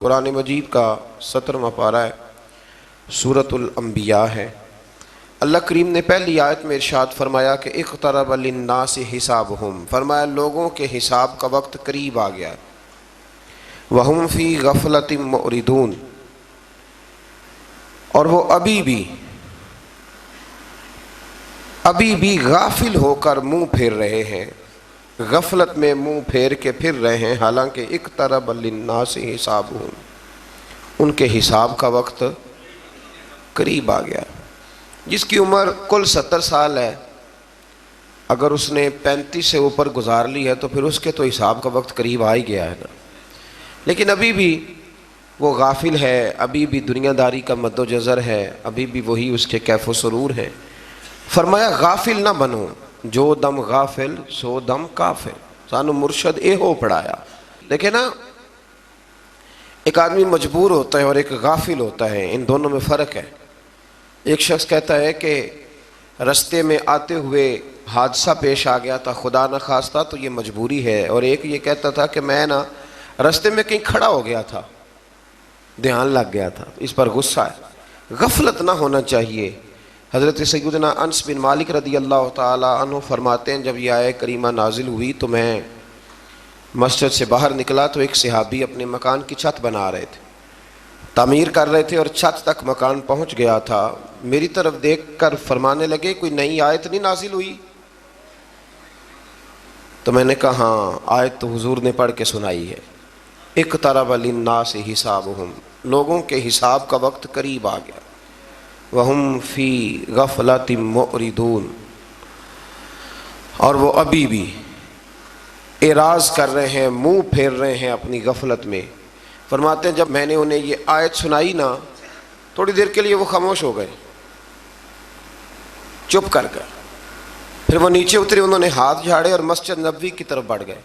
قرآن مجید کا 17واں پارہ ہے، سورۃ الانبیاء ہے۔ اللہ کریم نے پہلی آیت میں ارشاد فرمایا کہ اقترب للناس حسابہم، فرمایا لوگوں کے حساب کا وقت قریب آ گیا ہے۔ وہم فی غفلۃ معرضون، اور وہ ابھی بھی غافل ہو کر منہ پھیر رہے ہیں، غفلت میں منہ پھیر کے پھر رہے ہیں، حالانکہ اقترب للناس حسابہم، ان کے حساب کا وقت قریب آ گیا۔ جس کی عمر کل 70 سال ہے، اگر اس نے 35 سے اوپر گزار لی ہے تو پھر اس کے تو حساب کا وقت قریب آ ہی گیا ہے نا، لیکن ابھی بھی وہ غافل ہے، ابھی بھی دنیا داری کا مد و جزر ہے، ابھی بھی وہی اس کے کیف و سرور ہے۔ فرمایا غافل نہ بنو، جو دم غافل سو دم کافر، سانو مرشد اے ہو پڑھایا۔ دیکھیں نا، ایک آدمی مجبور ہوتا ہے اور ایک غافل ہوتا ہے، ان دونوں میں فرق ہے۔ ایک شخص کہتا ہے کہ رستے میں آتے ہوئے حادثہ پیش آ گیا تھا، خدا نہ خواستہ، تو یہ مجبوری ہے، اور ایک یہ کہتا تھا کہ میں نا رستے میں کہیں کھڑا ہو گیا تھا، دھیان لگ گیا تھا، اس پر غصہ ہے۔ غفلت نہ ہونا چاہیے۔ حضرت سیدنا انس بن مالک رضی اللہ تعالی عنہ فرماتے ہیں، جب یہ آیت کریمہ نازل ہوئی تو میں مسجد سے باہر نکلا تو ایک صحابی اپنے مکان کی چھت بنا رہے تھے، تعمیر کر رہے تھے، اور چھت تک مکان پہنچ گیا تھا۔ میری طرف دیکھ کر فرمانے لگے، کوئی نئی آیت نہیں نازل ہوئی؟ تو میں نے کہا ہاں، آیت تو حضور نے پڑھ کے سنائی ہے، اقترب للناس حسابہم، لوگوں کے حساب کا وقت قریب آ گیا۔ وہم فی غفلۃ معرضون، اور وہ ابھی بھی اعراض کر رہے ہیں، منہ پھیر رہے ہیں اپنی غفلت میں۔ فرماتے ہیں جب میں نے انہیں یہ آیت سنائی نا، تھوڑی دیر کے لیے وہ خاموش ہو گئے، چپ کر گئے، پھر وہ نیچے اترے، انہوں نے ہاتھ جھاڑے اور مسجد نبوی کی طرف بڑھ گئے۔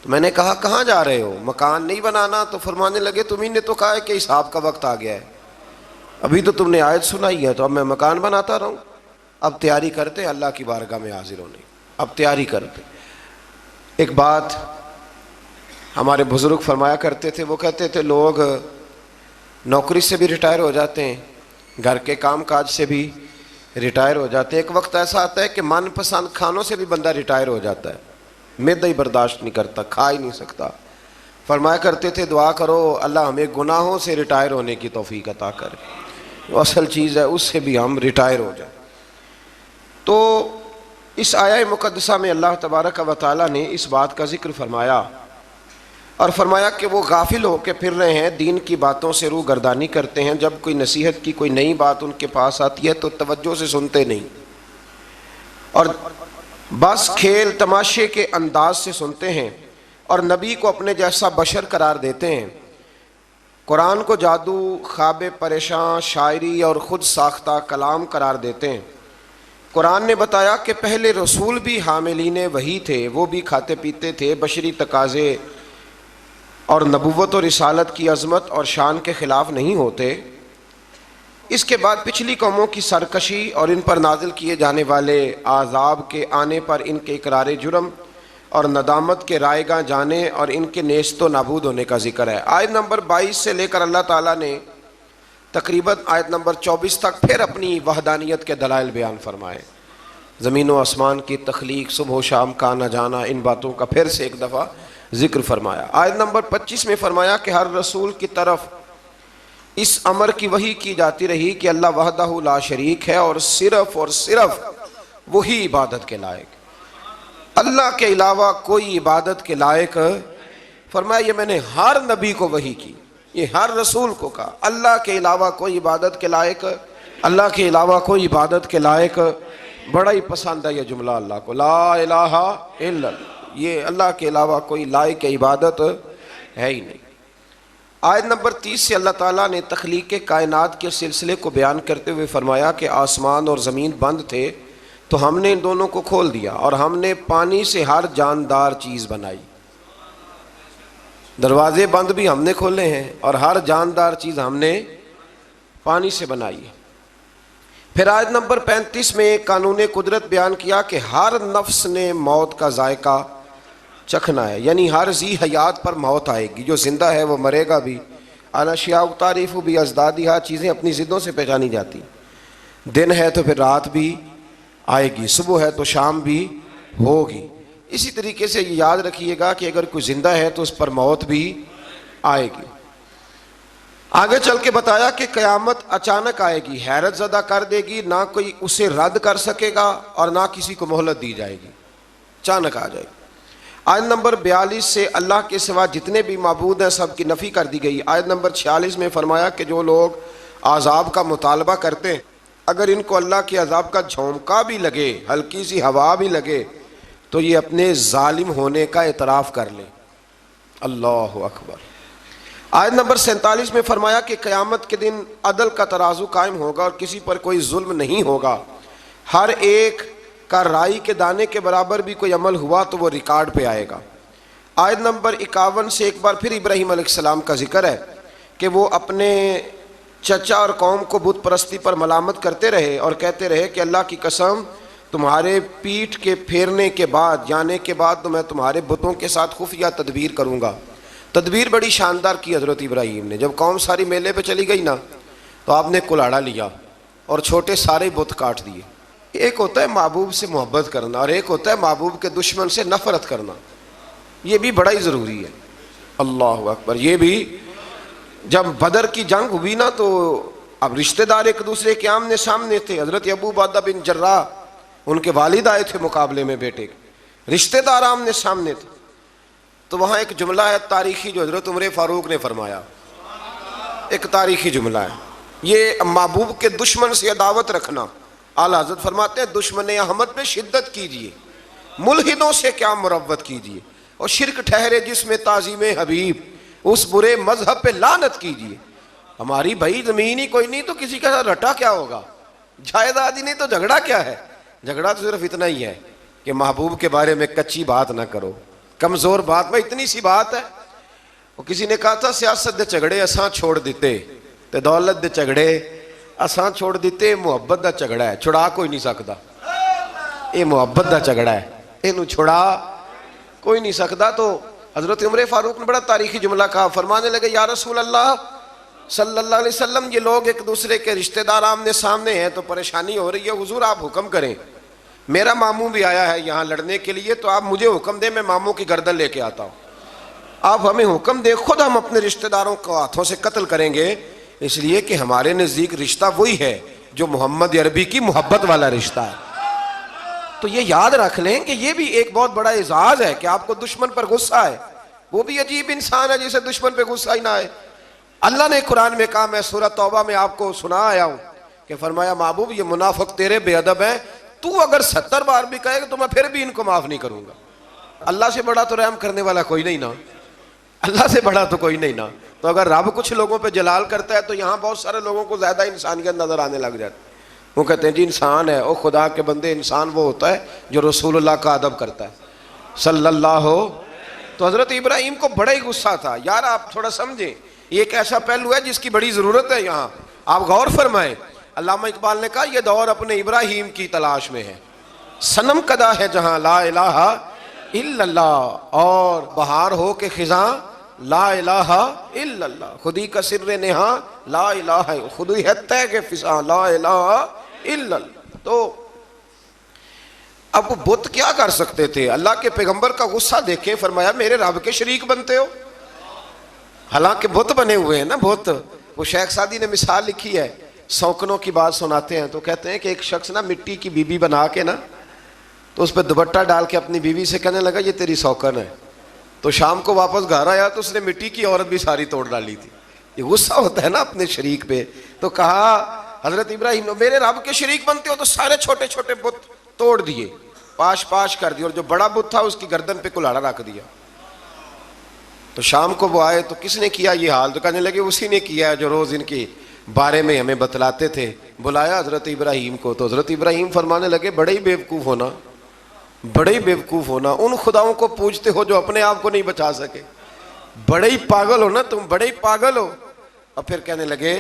تو میں نے کہا کہاں جا رہے ہو، مکان نہیں بنانا؟ تو فرمانے لگے تمہیں نے تو کہا ہے کہ حساب کا وقت آ گیا ہے، ابھی تو تم نے آیت سنائی ہے، تو اب میں مکان بناتا رہوں؟ اب تیاری کرتے اللہ کی بارگاہ میں حاضر ہونے، اب تیاری کرتے۔ ایک بات ہمارے بزرگ فرمایا کرتے تھے، وہ کہتے تھے لوگ نوکری سے بھی ریٹائر ہو جاتے ہیں، گھر کے کام کاج سے بھی ریٹائر ہو جاتے ہیں، ایک وقت ایسا آتا ہے کہ من پسند کھانوں سے بھی بندہ ریٹائر ہو جاتا ہے، معدہ ہی برداشت نہیں کرتا، کھا ہی نہیں سکتا۔ فرمایا کرتے تھے دعا کرو اللہ ہمیں گناہوں سے ریٹائر ہونے کی توفیق عطا کرے، وہ اصل چیز ہے، اس سے بھی ہم ریٹائر ہو جائیں۔ تو اس آیہ مقدسہ میں اللہ تبارک و تعالیٰ نے اس بات کا ذکر فرمایا، اور فرمایا کہ وہ غافل ہو کے پھر رہے ہیں، دین کی باتوں سے روح گردانی کرتے ہیں، جب کوئی نصیحت کی کوئی نئی بات ان کے پاس آتی ہے تو توجہ سے سنتے نہیں، اور بس کھیل تماشے کے انداز سے سنتے ہیں، اور نبی کو اپنے جیسا بشر قرار دیتے ہیں، قرآن کو جادو، خواب پریشاں، شاعری اور خود ساختہ کلام قرار دیتے ہیں۔ قرآن نے بتایا کہ پہلے رسول بھی حاملین وحی تھے، وہ بھی کھاتے پیتے تھے، بشری تقاضے اور نبوت و رسالت کی عظمت اور شان کے خلاف نہیں ہوتے۔ اس کے بعد پچھلی قوموں کی سرکشی اور ان پر نازل کیے جانے والے عذاب کے آنے پر ان کے اقرار جرم اور ندامت کے رائے گاہ جانے اور ان کے نیست و نابود ہونے کا ذکر ہے۔ آیت نمبر 22 سے لے کر اللہ تعالیٰ نے تقریباً آیت نمبر 24 تک پھر اپنی وحدانیت کے دلائل بیان فرمائے، زمین و آسمان کی تخلیق، صبح و شام کا آنا جانا، ان باتوں کا پھر سے ایک دفعہ ذکر فرمایا۔ آیت نمبر 25 میں فرمایا کہ ہر رسول کی طرف اس امر کی وحی کی جاتی رہی کہ اللہ وحدہ لا شریک ہے، اور صرف وہی عبادت کے لائق، اللہ کے علاوہ کوئی عبادت کے لائق۔ فرمایا یہ میں نے ہر نبی کو وحی کی، یہ ہر رسول کو کہا، اللہ کے علاوہ کوئی عبادت کے لائق، اللہ کے علاوہ کوئی عبادت کے لائق۔ بڑا ہی پسند ہے یہ جملہ اللہ کو، لا الہ الا اللہ، یہ اللہ کے علاوہ کوئی لائق عبادت ہے ہی نہیں۔ آیت نمبر 30 سے اللہ تعالیٰ نے تخلیق کائنات کے سلسلے کو بیان کرتے ہوئے فرمایا کہ آسمان اور زمین بند تھے تو ہم نے ان دونوں کو کھول دیا، اور ہم نے پانی سے ہر جاندار چیز بنائی۔ دروازے بند بھی ہم نے کھولے ہیں، اور ہر جاندار چیز ہم نے پانی سے بنائی ہے۔ پھر آیت نمبر 35 میں قانون قدرت بیان کیا کہ ہر نفس نے موت کا ذائقہ چکھنا ہے، یعنی ہر ذی حیات پر موت آئے گی، جو زندہ ہے وہ مرے گا بھی، الاشیاء تعریف بازدادها، چیزیں اپنی ضدوں سے پہچانی جاتی. دن ہے تو پھر رات بھی آئے گی، صبح ہے تو شام بھی ہوگی. اسی طریقے سے یہ یاد رکھیے گا کہ اگر کوئی زندہ ہے تو اس پر موت بھی آئے گی. آگے چل کے بتایا کہ قیامت اچانک آئے گی، حیرت زدہ کر دے گی، نہ کوئی اسے رد کر سکے گا اور نہ کسی کو مہلت دی جائے گی، اچانک آ جائے گی. آیت نمبر 42 سے اللہ کے سوا جتنے بھی معبود ہیں سب کی نفی کر دی گئی. آیت نمبر 46 میں فرمایا کہ جو لوگ عذاب کا مطالبہ کرتے ہیں اگر ان کو اللہ کے عذاب کا جھونکا بھی لگے، ہلکی سی ہوا بھی لگے، تو یہ اپنے ظالم ہونے کا اعتراف کر لیں. اللہ اکبر. آیت نمبر 47 میں فرمایا کہ قیامت کے دن عدل کا ترازو قائم ہوگا اور کسی پر کوئی ظلم نہیں ہوگا. ہر ایک کا رائی کے دانے کے برابر بھی کوئی عمل ہوا تو وہ ریکارڈ پہ آئے گا. آیت نمبر 51 سے ایک بار پھر ابراہیم علیہ السلام کا ذکر ہے کہ وہ اپنے چچا اور قوم کو بت پرستی پر ملامت کرتے رہے اور کہتے رہے کہ اللہ کی قسم تمہارے پیٹھ کے پھیرنے کے بعد جانے کے بعد تو میں تمہارے بتوں کے ساتھ خفیہ تدبیر کروں گا. تدبیر بڑی شاندار کی حضرت ابراہیم نے. جب قوم ساری میلے پہ چلی گئی نا تو آپ نے کلاڑا لیا اور چھوٹے سارے بت کاٹ دیے. ایک ہوتا ہے محبوب سے محبت کرنا اور ایک ہوتا ہے محبوب کے دشمن سے نفرت کرنا، یہ بھی بڑا ہی ضروری ہے. اللہ اکبر. یہ بھی جب بدر کی جنگ ہوئی نا تو اب رشتہ دار ایک دوسرے کے آمنے سامنے تھے. حضرت ابو عبیدہ بن جراح ان کے والد آئے تھے مقابلے میں بیٹے کے، رشتہ دار آمنے سامنے تھے. تو وہاں ایک جملہ ہے تاریخی جو حضرت عمر فاروق نے فرمایا، ایک تاریخی جملہ ہے یہ، محبوب کے دشمن سے عداوت رکھنا. اعلیٰ حضرت فرماتے ہیں دشمن احمد پہ شدت کیجیے، ملحدوں سے کیا مروت کیجیے، اور شرک ٹھہرے جس میں تعظیم حبیب، اس برے مذہب پہ لعنت کیجیے. ہماری بھائی زمین ہی کوئی نہیں تو کسی کا رٹا کیا ہوگا، جائیداد ہی نہیں تو جھگڑا کیا ہے. جھگڑا تو صرف اتنا ہی ہے کہ محبوب کے بارے میں کچی بات نہ کرو، کمزور بات میں اتنی سی بات ہے. وہ کسی نے کہا تھا سیاست دے جھگڑے اساں چھوڑ دیتے تے دولت دے جھگڑے اساں چھوڑ دیتے، محبت دا جھگڑا ہے چھڑا کوئی نہیں سکتا. یہ محبت دا جھگڑا ہے، یہ چھڑا کوئی نہیں سکتا. تو حضرت عمر فاروق نے بڑا تاریخی جملہ کہا، فرمانے لگے یا رسول اللہ صلی اللہ علیہ وسلم یہ لوگ ایک دوسرے کے رشتہ دار آمنے سامنے ہیں تو پریشانی ہو رہی ہے، حضور آپ حکم کریں، میرا ماموں بھی آیا ہے یہاں لڑنے کے لیے تو آپ مجھے حکم دیں میں ماموں کی گردن لے کے آتا ہوں. آپ ہمیں حکم دیں، خود ہم اپنے رشتہ داروں کو ہاتھوں سے قتل کریں گے، اس لیے کہ ہمارے نزدیک رشتہ وہی ہے جو محمد عربی کی محبت والا رشتہ ہے. تو یہ یاد رکھ لیں کہ یہ بھی ایک بہت بڑا اعزاز ہے کہ آپ کو دشمن پر غصہ ہے. وہ بھی عجیب انسان ہے جسے دشمن پہ غصہ ہی نہ آئے. اللہ نے قرآن میں کہا، میں سورہ توبہ میں آپ کو سنا آیا ہوں کہ فرمایا محبوب یہ منافق تیرے بے ادب ہیں، تو اگر 70 بار بھی کہے گا تو میں پھر بھی ان کو معاف نہیں کروں گا. اللہ سے بڑا تو رحم کرنے والا کوئی نہیں نا، اللہ سے بڑا تو کوئی نہیں نا. تو اگر رب کچھ لوگوں پہ جلال کرتا ہے تو یہاں بہت سارے لوگوں کو زیادہ انسانیت نظر آنے لگ جاتی. وہ کہتے ہیں جی انسان ہے، او خدا کے بندے انسان وہ ہوتا ہے جو رسول اللہ کا ادب کرتا ہے صلی اللہ ہو. تو حضرت ابراہیم کو بڑا ہی غصہ تھا. یار آپ تھوڑا سمجھیں، یہ ایک ایسا پہلو ہے جس کی بڑی ضرورت ہے یہاں، آپ غور فرمائیں. علامہ اقبال نے کہا یہ دور اپنے ابراہیم کی تلاش میں ہے، صنم کدا ہے جہاں لا الہ الا اللہ، اور بہار ہو کے خزاں لا الہ الا اللہ، خودی کا سر نہاں لا الہ، خودی ہے طے کے فضاں لا الہ الا اللہ. تو اب وہ بت کیا کر سکتے تھے؟ اللہ کے پیغمبر کا غصہ دیکھیں، فرمایا میرے رب کے شریک بنتے ہو، حالانکہ بت بنے ہوئے ہیں نا بت. وہ شیخ سعدی نے مثال لکھی ہے، سوکنوں کی بات سناتے ہیں تو کہتے ہیں کہ ایک شخص نا مٹی کی بیوی بنا کے نا تو اس پہ دوپٹہ ڈال کے اپنی بیوی سے کہنے لگا یہ تیری سوکن ہے. تو شام کو واپس گھر آیا تو اس نے مٹی کی عورت بھی ساری توڑ ڈالی تھی. یہ غصہ ہوتا ہے نا اپنے شریک پہ. تو کہا حضرت ابراہیم نے میرے رب کے شریک بنتے ہو تو سارے چھوٹے چھوٹے بت توڑ دیے، پاش پاش کر دیا، اور جو بڑا بت تھا اس کی گردن پہ کلاڑا رکھ دیا. تو شام کو وہ آئے تو کس نے کیا یہ حال؟ تو کہنے لگے اسی نے کیا جو روز ان کے بارے میں ہمیں بتلاتے تھے. بلایا حضرت ابراہیم کو تو حضرت ابراہیم فرمانے لگے بڑے ہی بیوقوف ہونا، بڑے ہی بیوقوف ہونا، ان خداؤں کو پوجتے ہو جو اپنے آپ کو نہیں بچا سکے، بڑے ہی پاگل ہو نا تم، بڑے ہی پاگل ہو. اور پھر کہنے لگے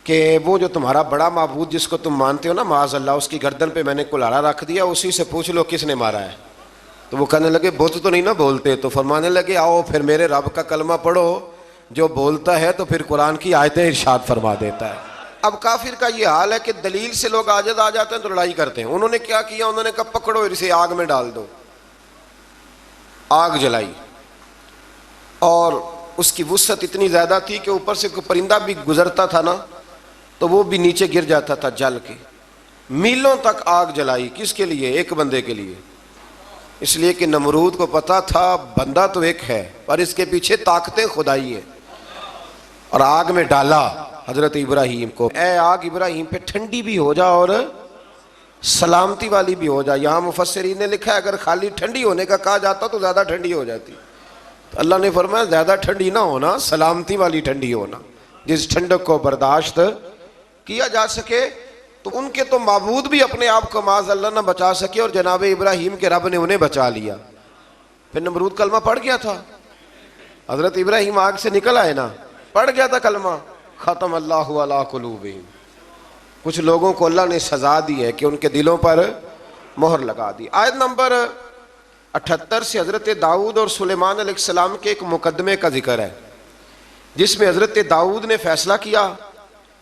کہ وہ جو تمہارا بڑا معبود جس کو تم مانتے ہو نا معاذ اللہ، اس کی گردن پہ میں نے کلاڑا رکھ دیا، اسی سے پوچھ لو کس نے مارا ہے. تو وہ کہنے لگے بت تو نہیں نا بولتے. تو فرمانے لگے آؤ پھر میرے رب کا کلمہ پڑھو، جو بولتا ہے تو پھر قرآن کی آیتیں ارشاد فرما دیتا ہے۔ اب کافر کا یہ حال ہے کہ دلیل سے لوگ عاجز آ جاتے ہیں تو لڑائی کرتے ہیں۔ انہوں نے کیا کیا؟ انہوں نے کہا پکڑو اسے آگ میں ڈال دو، آگ جلائی، اور اس کی وسعت اتنی زیادہ تھی کہ اوپر سے کوئی پرندہ بھی گزرتا تھا نا تو وہ بھی نیچے گر جاتا تھا جل کے۔ میلوں تک آگ جلائی، کس کے لیے؟ ایک بندے کے لیے، اس لیے کہ نمرود کو پتا تھا بندہ تو ایک ہے پر اس کے پیچھے طاقتیں خدائی ہیں، اور آگ میں ڈالا حضرت ابراہیم کو۔ اے آگ ابراہیم پہ ٹھنڈی بھی ہو جا اور سلامتی والی بھی ہو جا۔ یہاں مفسرین نے لکھا ہے اگر خالی ٹھنڈی ہونے کا کہا جاتا تو زیادہ ٹھنڈی ہو جاتی، تو اللہ نے فرمایا زیادہ ٹھنڈی نہ ہونا، سلامتی والی ٹھنڈی ہونا، جس ٹھنڈک کو برداشت کیا جا سکے۔ تو ان کے تو معبود بھی اپنے آپ کو معاذ اللہ نہ بچا سکے، اور جناب ابراہیم کے رب نے انہیں بچا لیا۔ پھر نمرود کلمہ پڑھ گیا تھا، حضرت ابراہیم آگ سے نکل آئے نا، پڑھ گیا تھا کلمہ، ختم اللہ علی قلوبہم۔ کچھ لوگوں کو اللہ نے سزا دی ہے کہ ان کے دلوں پر مہر لگا دی۔ آیت نمبر 78 سے حضرت داؤد اور سلیمان علیہ السلام کے ایک مقدمے کا ذکر ہے، جس میں حضرت داؤد نے فیصلہ کیا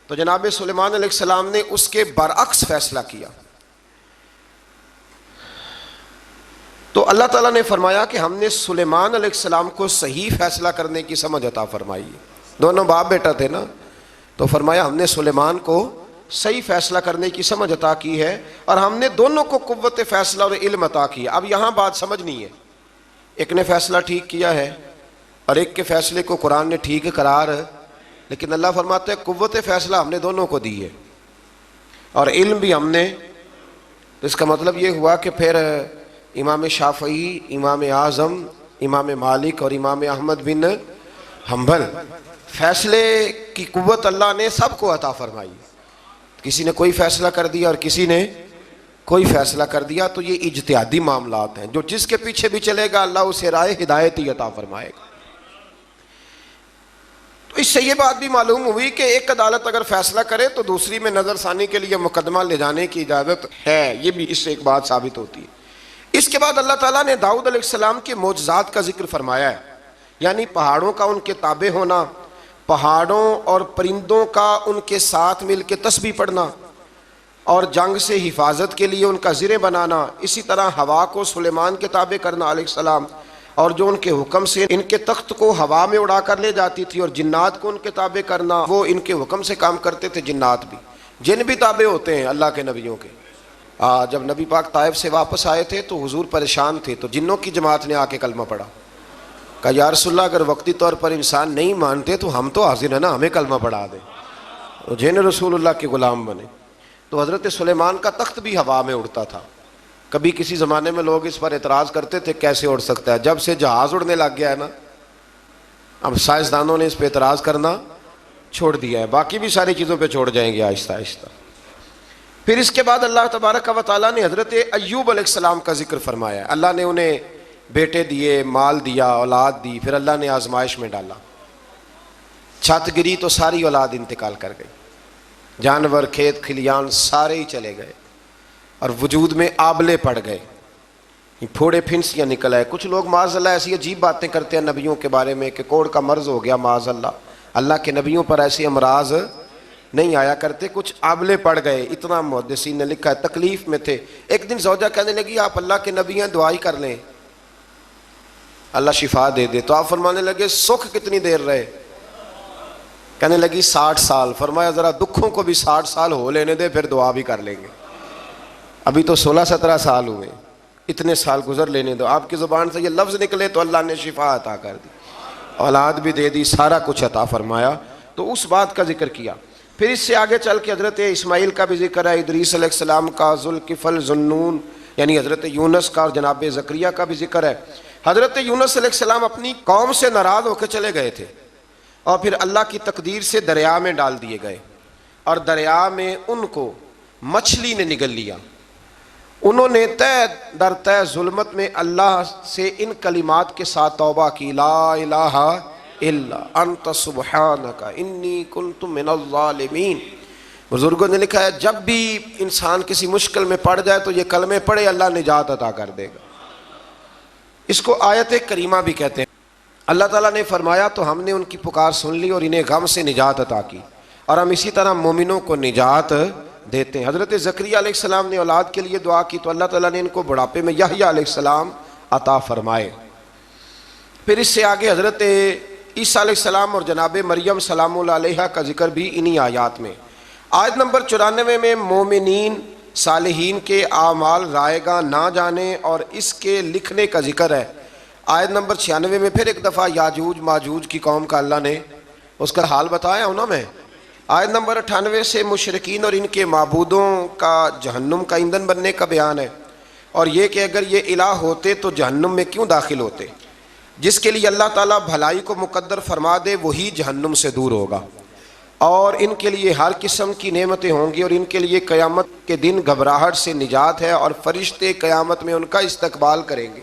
تو جناب سلیمان علیہ السلام نے اس کے برعکس فیصلہ کیا۔ تو اللہ تعالیٰ نے فرمایا کہ ہم نے سلیمان علیہ السلام کو صحیح فیصلہ کرنے کی سمجھ عطا فرمائی ہے۔ دونوں باپ بیٹا تھے نا، تو فرمایا ہم نے سلیمان کو صحیح فیصلہ کرنے کی سمجھ عطا کی ہے، اور ہم نے دونوں کو قوت فیصلہ اور علم عطا کی۔ اب یہاں بات سمجھنی ہے، ایک نے فیصلہ ٹھیک کیا ہے اور ایک کے فیصلے کو قرآن نے ٹھیک قرار، لیکن اللہ فرماتے ہیں قوت فیصلہ ہم نے دونوں کو دی ہے اور علم بھی ہم نے۔ تو اس کا مطلب یہ ہوا کہ پھر امام شافعی، امام اعظم، امام مالک اور امام احمد بن حنبل، فیصلے کی قوت اللہ نے سب کو عطا فرمائی۔ کسی نے کوئی فیصلہ کر دیا اور کسی نے کوئی فیصلہ کر دیا، تو یہ اجتہادی معاملات ہیں، جو جس کے پیچھے بھی چلے گا اللہ اسے رائے ہدایت ہی عطا فرمائے گا۔ تو اس سے یہ بات بھی معلوم ہوئی کہ ایک عدالت اگر فیصلہ کرے تو دوسری میں نظر ثانی کے لیے مقدمہ لے جانے کی اجازت ہے، یہ بھی اس سے ایک بات ثابت ہوتی ہے۔ اس کے بعد اللہ تعالیٰ نے داؤد علیہ السلام کے معجزات کا ذکر فرمایا ہے، یعنی پہاڑوں کا ان کے تابع ہونا، پہاڑوں اور پرندوں کا ان کے ساتھ مل کے تسبیح پڑھنا، اور جنگ سے حفاظت کے لیے ان کا زرہ بنانا، اسی طرح ہوا کو سلیمان کے تابع کرنا علیہ السلام، اور جو ان کے حکم سے ان کے تخت کو ہوا میں اڑا کر لے جاتی تھی، اور جنات کو ان کے تابع کرنا، وہ ان کے حکم سے کام کرتے تھے۔ جنات بھی، جن بھی تابع ہوتے ہیں اللہ کے نبیوں کے۔ جب نبی پاک طائف سے واپس آئے تھے تو حضور پریشان تھے، تو جنوں کی جماعت نے آ کے کلمہ پڑھا، کہا یا رسول اللہ اگر وقتی طور پر انسان نہیں مانتے تو ہم تو حاضر ہیں نا، ہمیں کلمہ پڑھا دیں۔ تو جن رسول اللہ کے غلام بنے۔ تو حضرت سلیمان کا تخت بھی ہوا میں اڑتا تھا۔ کبھی کسی زمانے میں لوگ اس پر اعتراض کرتے تھے کیسے اڑ سکتا ہے، جب سے جہاز اڑنے لگ گیا ہے نا، اب سائنسدانوں نے اس پہ اعتراض کرنا چھوڑ دیا ہے، باقی بھی ساری چیزوں پہ چھوڑ جائیں گے آہستہ آہستہ۔ پھر اس کے بعد اللہ تبارک و تعالیٰ نے حضرت ایوب علیہ السلام کا ذکر فرمایا ہے۔ اللہ نے انہیں بیٹے دیے، مال دیا، اولاد دی، پھر اللہ نے آزمائش میں ڈالا، چھت گری تو ساری اولاد انتقال کر گئی، جانور، کھیت کھلیان سارے ہی چلے گئے، اور وجود میں آبلے پڑ گئے، پھوڑے پھنسیاں نکل آئے۔ کچھ لوگ معاذ اللہ ایسی عجیب باتیں کرتے ہیں نبیوں کے بارے میں کہ کوڑ کا مرض ہو گیا، معاذ اللہ، اللہ کے نبیوں پر ایسے امراض نہیں آیا کرتے، کچھ آبلے پڑ گئے، اتنا محدثین نے لکھا ہے، تکلیف میں تھے۔ ایک دن زوجہ کہنے لگی آپ اللہ کے نبی ہیں، دعائی کر لیں اللہ شفا دے دے، تو آپ فرمانے لگے سکھ کتنی دیر رہے؟ کہنے لگی 60 سال۔ فرمایا ذرا دکھوں کو بھی 60 سال ہو لینے دے، پھر دعا بھی کر لیں گے، ابھی تو 16-17 سال ہوئے، اتنے سال گزر لینے دو۔ آپ کی زبان سے یہ لفظ نکلے تو اللہ نے شفا عطا کر دی، اولاد بھی دے دی، سارا کچھ عطا فرمایا۔ تو اس بات کا ذکر کیا۔ پھر اس سے آگے چل کے حضرت اسماعیل کا بھی ذکر ہے، ادریس علیہ السلام کا، ذوالکفل، ذوالنون یعنی حضرت یونس کا، اور جناب زکریا کا بھی ذکر ہے۔ حضرت یونس علیہ السلام اپنی قوم سے ناراض ہو کے چلے گئے تھے، اور پھر اللہ کی تقدیر سے دریا میں ڈال دیے گئے، اور دریا میں ان کو مچھلی نے نگل لیا۔ انہوں نے طے در طے ظلمت میں اللہ سے ان کلمات کے ساتھ توبہ کی، لا الہ الا انت سبحانک انی کنت من الظالمین۔ بزرگوں نے لکھا ہے جب بھی انسان کسی مشکل میں پڑ جائے تو یہ کلمے پڑھے، اللہ نجات عطا کر دے گا۔ اس کو آیت کریمہ بھی کہتے ہیں۔ اللہ تعالیٰ نے فرمایا تو ہم نے ان کی پکار سن لی اور انہیں غم سے نجات عطا کی، اور ہم اسی طرح مومنوں کو نجات دیتے ہیں۔ حضرت زکریا علیہ السلام نے اولاد کے لیے دعا کی تو اللہ تعالیٰ نے ان کو بڑھاپے میں یحییٰ علیہ السلام عطا فرمائے۔ پھر اس سے آگے حضرت عیسیٰ علیہ السلام اور جناب مریم سلام اللہ علیہا کا ذکر بھی انہی آیات میں۔ آیت نمبر 94 میں مومنین صالحین کے اعمال رائے گاہ نہ جانے اور اس کے لکھنے کا ذکر ہے۔ آیت نمبر 96 میں پھر ایک دفعہ یاجوج ماجوج کی قوم کا اللہ نے اس کا حال بتایا ہوں نا میں۔ آیت نمبر 98 سے مشرکین اور ان کے معبودوں کا جہنم کا ایندھن بننے کا بیان ہے، اور یہ کہ اگر یہ الہ ہوتے تو جہنم میں کیوں داخل ہوتے۔ جس کے لیے اللہ تعالیٰ بھلائی کو مقدر فرما دے وہی جہنم سے دور ہوگا، اور ان کے لیے ہر قسم کی نعمتیں ہوں گی، اور ان کے لیے قیامت کے دن گھبراہٹ سے نجات ہے، اور فرشتے قیامت میں ان کا استقبال کریں گے۔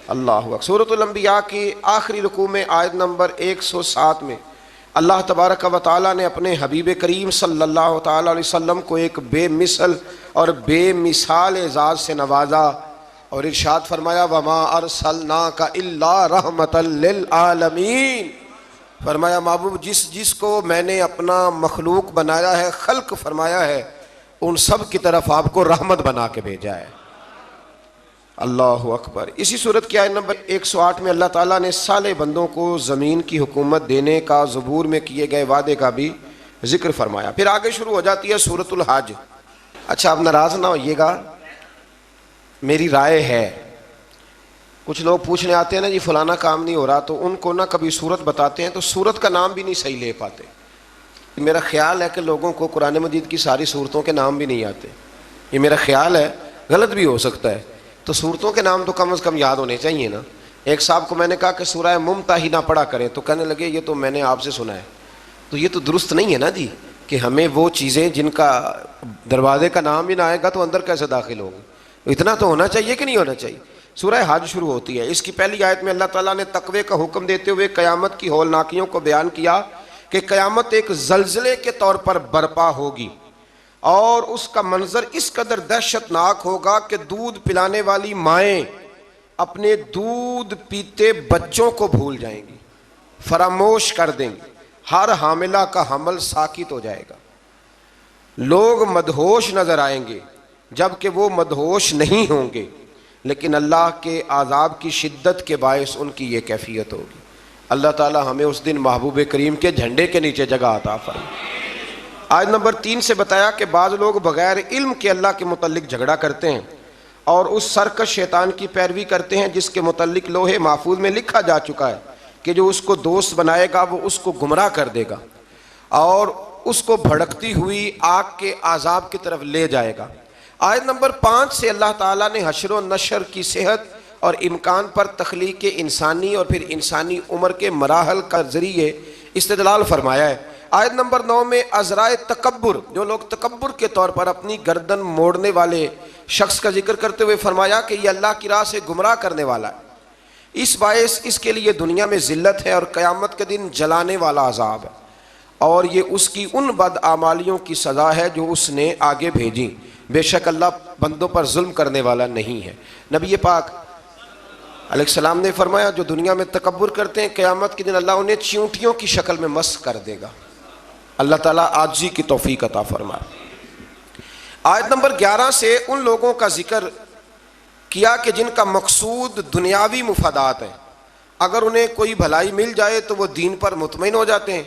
اللہ اکبر۔ سورۃ الانبیاء کی آخری رکوع میں آیت نمبر 107 میں اللہ تبارک و تعالیٰ نے اپنے حبیب کریم صلی اللہ تعالیٰ علیہ وسلم کو ایک بے مثل اور بے مثال اعزاز سے نوازا اور ارشاد فرمایا وَمَا أَرْسَلْنَاكَ إِلَّا رَحْمَةً لِّلْعَالَمِينَ۔ فرمایا محبوب جس کو میں نے اپنا مخلوق بنایا ہے، خلق فرمایا ہے، ان سب کی طرف آپ کو رحمت بنا کے بھیجا ہے۔ اللہ اکبر۔ اسی صورت کی آیت نمبر 108 میں اللہ تعالیٰ نے صالح بندوں کو زمین کی حکومت دینے کا زبور میں کیے گئے وعدے کا بھی ذکر فرمایا۔ پھر آگے شروع ہو جاتی ہے سورۃ الحج۔ اچھا اب ناراض نہ ہوئیے گا، میری رائے ہے، کچھ لوگ پوچھنے آتے ہیں نا جی فلانا کام نہیں ہو رہا، تو ان کو نہ کبھی سورت بتاتے ہیں تو سورت کا نام بھی نہیں صحیح لے پاتے۔ میرا خیال ہے کہ لوگوں کو قرآن مجید کی ساری صورتوں کے نام بھی نہیں آتے، یہ میرا خیال ہے، غلط بھی ہو سکتا ہے، تو صورتوں کے نام تو کم از کم یاد ہونے چاہیے نا۔ ایک صاحب کو میں نے کہا کہ سورہ ممتحنہ پڑھا کریں تو کہنے لگے یہ تو میں نے آپ سے سنا ہے، تو یہ تو درست نہیں ہے نا جی کہ ہمیں وہ چیزیں جن کا دروازے کا نام بھی نہ آئے گا تو اندر کیسے داخل ہوگی، اتنا تو ہونا چاہیے کہ نہیں ہونا چاہیے۔ سورہ حج شروع ہوتی ہے، اس کی پہلی آیت میں اللہ تعالیٰ نے تقوی کا حکم دیتے ہوئے قیامت کی ہولناکیوں کو بیان کیا کہ قیامت ایک زلزلے کے طور پر برپا ہوگی، اور اس کا منظر اس قدر دہشت ناک ہوگا کہ دودھ پلانے والی مائیں اپنے دودھ پیتے بچوں کو بھول جائیں گی، فراموش کر دیں گی، ہر حاملہ کا حمل ساکت ہو جائے گا، لوگ مدہوش نظر آئیں گے جبکہ وہ مدہوش نہیں ہوں گے، لیکن اللہ کے عذاب کی شدت کے باعث ان کی یہ کیفیت ہوگی۔ اللہ تعالی ہمیں اس دن محبوب کریم کے جھنڈے کے نیچے جگہ عطا فرمائے۔ آیت نمبر 3 سے بتایا کہ بعض لوگ بغیر علم کے اللہ کے متعلق جھگڑا کرتے ہیں اور اس سرکش شیطان کی پیروی کرتے ہیں جس کے متعلق لوح محفوظ میں لکھا جا چکا ہے کہ جو اس کو دوست بنائے گا وہ اس کو گمراہ کر دے گا اور اس کو بھڑکتی ہوئی آگ کے عذاب کی طرف لے جائے گا۔ آیت نمبر 5 سے اللہ تعالیٰ نے حشر و نشر کی صحت اور امکان پر تخلیق انسانی اور پھر انسانی عمر کے مراحل کا ذریعے استدلال فرمایا ہے۔ آیت نمبر 9 میں عذرائے تکبر، جو لوگ تکبر کے طور پر اپنی گردن موڑنے والے شخص کا ذکر کرتے ہوئے فرمایا کہ یہ اللہ کی راہ سے گمراہ کرنے والا ہے، اس باعث اس کے لیے دنیا میں ذلت ہے اور قیامت کے دن جلانے والا عذاب ہے، اور یہ اس کی ان بد اعمالیوں کی سزا ہے جو اس نے آگے بھیجی، بے شک اللہ بندوں پر ظلم کرنے والا نہیں ہے۔ نبی پاک علیہ السلام نے فرمایا جو دنیا میں تکبر کرتے ہیں قیامت کے دن اللہ انہیں چیونٹیوں کی شکل میں مسخ کر دے گا۔ اللہ تعالیٰ عاجزی کی توفیق عطا فرمائے۔ آیت نمبر 11 سے ان لوگوں کا ذکر کیا کہ جن کا مقصود دنیاوی مفادات ہیں، اگر انہیں کوئی بھلائی مل جائے تو وہ دین پر مطمئن ہو جاتے ہیں،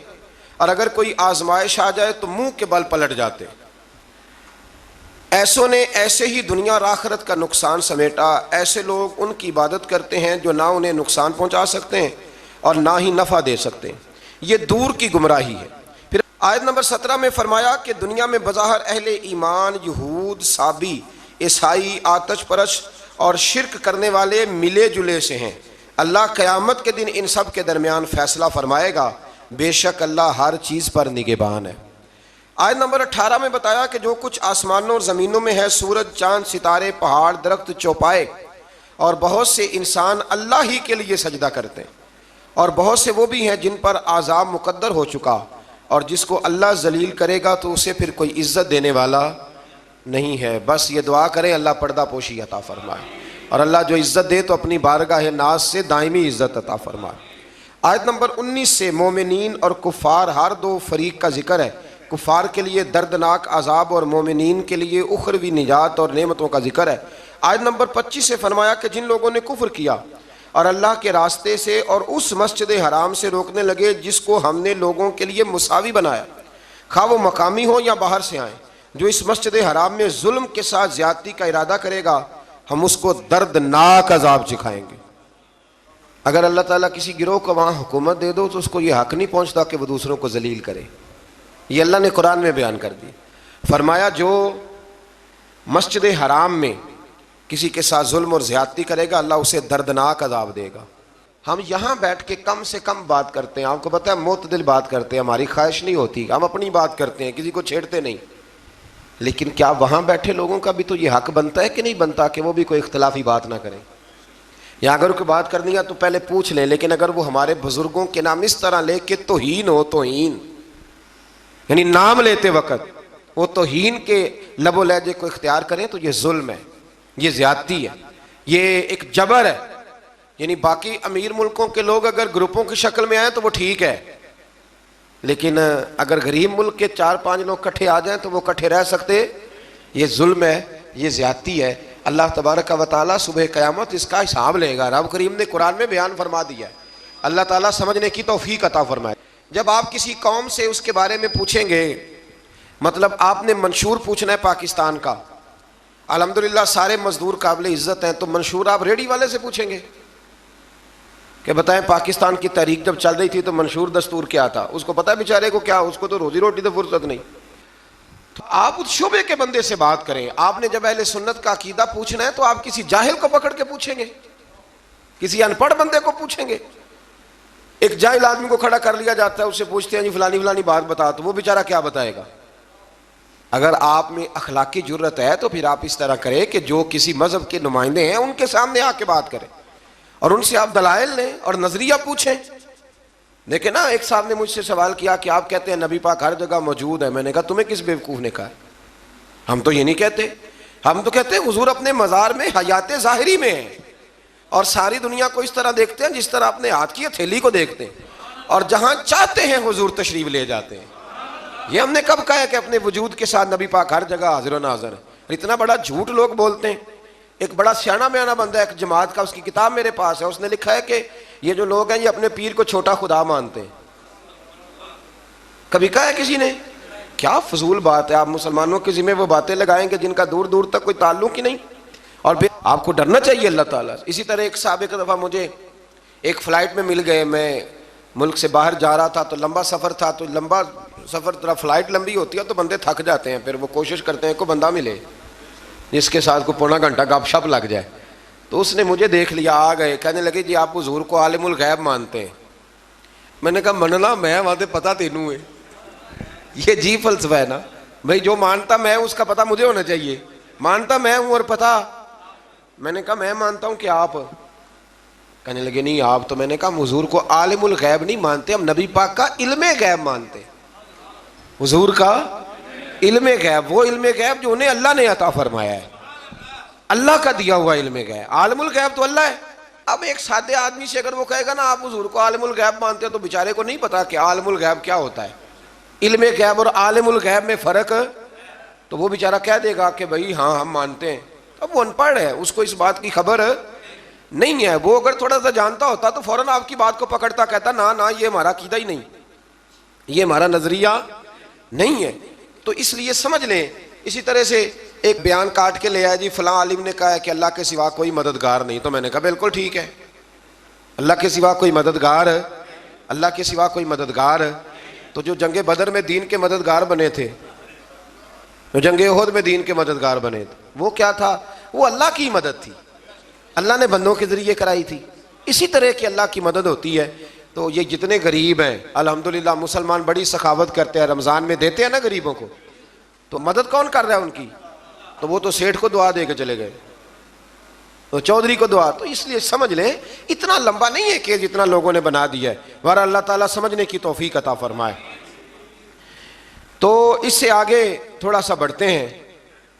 اور اگر کوئی آزمائش آ جائے تو منہ کے بل پلٹ جاتے ہیں۔ ایسوں نے ایسے ہی دنیا اور آخرت کا نقصان سمیٹا، ایسے لوگ ان کی عبادت کرتے ہیں جو نہ انہیں نقصان پہنچا سکتے ہیں اور نہ ہی نفع دے سکتے ہیں، یہ دور کی گمراہی ہے۔ پھر آیت نمبر 17 میں فرمایا کہ دنیا میں بظاہر اہل ایمان یہود صابی عیسائی آتش پرش اور شرک کرنے والے ملے جلے سے ہیں، اللہ قیامت کے دن ان سب کے درمیان فیصلہ فرمائے گا، بے شک اللہ ہر چیز پر نگہبان ہے۔ آیت نمبر 18 میں بتایا کہ جو کچھ آسمانوں اور زمینوں میں ہے، سورج چاند ستارے پہاڑ درخت چوپائے اور بہت سے انسان اللہ ہی کے لیے سجدہ کرتے ہیں، اور بہت سے وہ بھی ہیں جن پر عذاب مقدر ہو چکا، اور جس کو اللہ ذلیل کرے گا تو اسے پھر کوئی عزت دینے والا نہیں ہے۔ بس یہ دعا کریں اللہ پردہ پوشی عطا فرمائے، اور اللہ جو عزت دے تو اپنی بارگاہ ناز سے دائمی عزت عطا فرمائے۔ آیت نمبر 19 سے مومنین اور کفار ہر دو فریق کا ذکر ہے۔ کفار کے لیے دردناک عذاب اور مومنین کے لیے اخروی نجات اور نعمتوں کا ذکر ہے۔ آیت نمبر 25 سے فرمایا کہ جن لوگوں نے کفر کیا اور اللہ کے راستے سے اور اس مسجد حرام سے روکنے لگے جس کو ہم نے لوگوں کے لیے مساوی بنایا، خواہ وہ مقامی ہو یا باہر سے آئیں، جو اس مسجد حرام میں ظلم کے ساتھ زیادتی کا ارادہ کرے گا ہم اس کو دردناک عذاب چکھائیں گے۔ اگر اللہ تعالیٰ کسی گروہ کو وہاں حکومت دے دو تو اس کو یہ حق نہیں پہنچتا کہ وہ دوسروں کو ذلیل کرے۔ یہ اللہ نے قرآن میں بیان کر دی، فرمایا جو مسجد حرام میں کسی کے ساتھ ظلم اور زیادتی کرے گا اللہ اسے دردناک عذاب دے گا۔ ہم یہاں بیٹھ کے کم سے کم بات کرتے ہیں، آپ کو پتہ ہے معتدل بات کرتے ہیں، ہماری خواہش نہیں ہوتی، ہم اپنی بات کرتے ہیں، کسی کو چھیڑتے نہیں، لیکن کیا وہاں بیٹھے لوگوں کا بھی تو یہ حق بنتا ہے کہ نہیں بنتا کہ وہ بھی کوئی اختلافی بات نہ کریں؟ یا اگر کوئی بات کرنی ہے تو پہلے پوچھ لیں، لیکن اگر وہ ہمارے بزرگوں کے نام اس طرح لے کے توہین ہو، توہین یعنی نام لیتے وقت وہ توہین کے لب و لہجے کو اختیار کریں تو یہ ظلم ہے، یہ زیادتی ہے، یہ ایک جبر ہے۔ یعنی باقی امیر ملکوں کے لوگ اگر گروپوں کی شکل میں آئیں تو وہ ٹھیک ہے، لیکن اگر غریب ملک کے 4-5 لوگ کٹھے آ جائیں تو وہ کٹھے رہ سکتے؟ یہ ظلم ہے، یہ زیادتی ہے۔ اللہ تبارک و تعالیٰ صبح قیامت اس کا حساب لے گا۔ رب کریم نے قرآن میں بیان فرما دیا ہے، اللہ تعالیٰ سمجھنے کی توفیق عطا فرمائے۔ جب آپ کسی قوم سے اس کے بارے میں پوچھیں گے، مطلب آپ نے منشور پوچھنا ہے پاکستان کا، الحمدللہ سارے مزدور قابل عزت ہیں، تو منشور آپ ریڈی والے سے پوچھیں گے کہ بتائیں پاکستان کی تحریک جب چل رہی تھی تو منشور دستور کیا تھا؟ اس کو پتہ ہے بیچارے کو کیا، اس کو تو روزی روٹی تو فرصت نہیں۔ تو آپ اس شعبے کے بندے سے بات کریں۔ آپ نے جب اہل سنت کا عقیدہ پوچھنا ہے تو آپ کسی جاہل کو پکڑ کے پوچھیں گے، کسی ان پڑھ بندے کو پوچھیں گے؟ ایک جاہل آدمی کو کھڑا کر لیا جاتا ہے، اس سے پوچھتے ہیں جی فلانی فلانی بات بتا، تو وہ بیچارہ کیا بتائے گا؟ اگر آپ میں اخلاقی جرت ہے تو پھر آپ اس طرح کریں کہ جو کسی مذہب کے نمائندے ہیں ان کے سامنے آ کے بات کریں اور ان سے آپ دلائل لیں اور نظریہ پوچھیں۔ دیکھیں نا، ایک صاحب نے مجھ سے سوال کیا کہ آپ کہتے ہیں نبی پاک ہر جگہ موجود ہے، میں نے کہا تمہیں کس بیوقوف نے کہا؟ ہم تو یہ نہیں کہتے، ہم تو کہتے ہیں حضور اپنے مزار میں حیات ظاہری میں ہیں اور ساری دنیا کو اس طرح دیکھتے ہیں جس طرح اپنے ہاتھ کی ہتھیلی کو دیکھتے ہیں، اور جہاں چاہتے ہیں حضور تشریف لے جاتے ہیں۔ یہ ہم نے کب کہا ہے کہ اپنے وجود کے ساتھ نبی پاک ہر جگہ حاضر و ناظر ہے؟ اتنا بڑا جھوٹ لوگ بولتے ہیں۔ ایک بڑا سیاںا میانا بندہ ہے ایک جماعت کا، اس کی کتاب میرے پاس ہے، اس نے لکھا ہے کہ یہ جو لوگ ہیں یہ اپنے پیر کو چھوٹا خدا مانتے ہیں۔ کبھی کہا ہے کسی نے؟ کیا فضول بات ہے، آپ مسلمانوں کے ذمہ وہ باتیں لگائیں گے جن کا دور دور تک کوئی تعلق ہی نہیں، اور پھر آپ کو ڈرنا چاہیے اللہ تعالیٰ سے۔ اسی طرح ایک صاحب ایک دفعہ مجھے ایک فلائٹ میں مل گئے، میں ملک سے باہر جا رہا تھا تو لمبا سفر تھا، تو لمبا سفر طرح فلائٹ لمبی ہوتی ہے تو بندے تھک جاتے ہیں، پھر وہ کوشش کرتے ہیں کوئی بندہ ملے جس کے ساتھ کوئی پونا گھنٹہ گپ شپ لگ جائے۔ تو اس نے مجھے دیکھ لیا، آ گئے، کہنے لگے جی آپ حضور کو عالم الغیب مانتے ہیں؟ میں نے کہا مننا میں وہاں تے پتہ تینوں ہے۔ یہ جی فلسفہ ہے نا بھائی، جو مانتا میں اس کا پتہ مجھے ہونا چاہیے، مانتا میں ہوں اور پتہ۔ میں نے کہا میں مانتا ہوں کہ آپ، کہنے لگے نہیں آپ، تو میں نے کہا ہم حضور کو عالم الغیب نہیں مانتے، ہم نبی پاک کا علم غیب مانتے ہیں۔ حضور کا علم غیب، وہ علم غیب جو انہیں اللہ نے عطا فرمایا ہے، اللہ کا دیا ہوا علم غیب۔ عالم الغیب تو اللہ ہے۔ اب ایک سادے آدمی سے اگر وہ کہے گا نا آپ حضور کو عالم الغیب مانتے ہیں، تو بیچارے کو نہیں پتا کہ عالم الغیب کیا ہوتا ہے، علم غیب اور عالم الغیب میں فرق، تو وہ بیچارہ کہہ دے گا کہ بھائی ہاں ہم مانتے ہیں۔ اب وہ ان پڑھ ہے، اس کو اس بات کی خبر نہیں ہے۔ وہ اگر تھوڑا سا جانتا ہوتا تو فوراً آپ کی بات کو پکڑتا، کہتا نا یہ ہمارا عقیدہ ہی نہیں، یہ ہمارا نظریہ نہیں ہے۔ تو اس لیے سمجھ لیں۔ اسی طرح سے ایک بیان کاٹ کے لے آیا جی فلاں عالم نے کہا ہے کہ اللہ کے سوا کوئی مددگار نہیں، تو میں نے کہا بالکل ٹھیک ہے، اللہ کے سوا کوئی مددگار، اللہ کے سوا کوئی مددگار۔ تو جو جنگ بدر میں دین کے مددگار بنے تھے، جو جنگ احد میں دین کے مددگار بنے تھے، وہ کیا تھا؟ وہ اللہ کی مدد تھی، اللہ نے بندوں کے ذریعے کرائی تھی۔ اسی طرح کی اللہ کی مدد ہوتی ہے۔ تو یہ جتنے غریب ہیں، الحمدللہ مسلمان بڑی سخاوت کرتے ہیں، رمضان میں دیتے ہیں نا غریبوں کو، تو مدد کون کر رہا ہے ان کی؟ تو وہ تو سیٹھ کو دعا دے کے چلے گئے، تو چودھری کو دعا۔ تو اس لیے سمجھ لیں اتنا لمبا نہیں ہے کہ جتنا لوگوں نے بنا دیا ہے، ورنہ اللہ تعالیٰ سمجھنے کی توفیق عطا فرمائے۔ تو اس سے آگے تھوڑا سا بڑھتے ہیں۔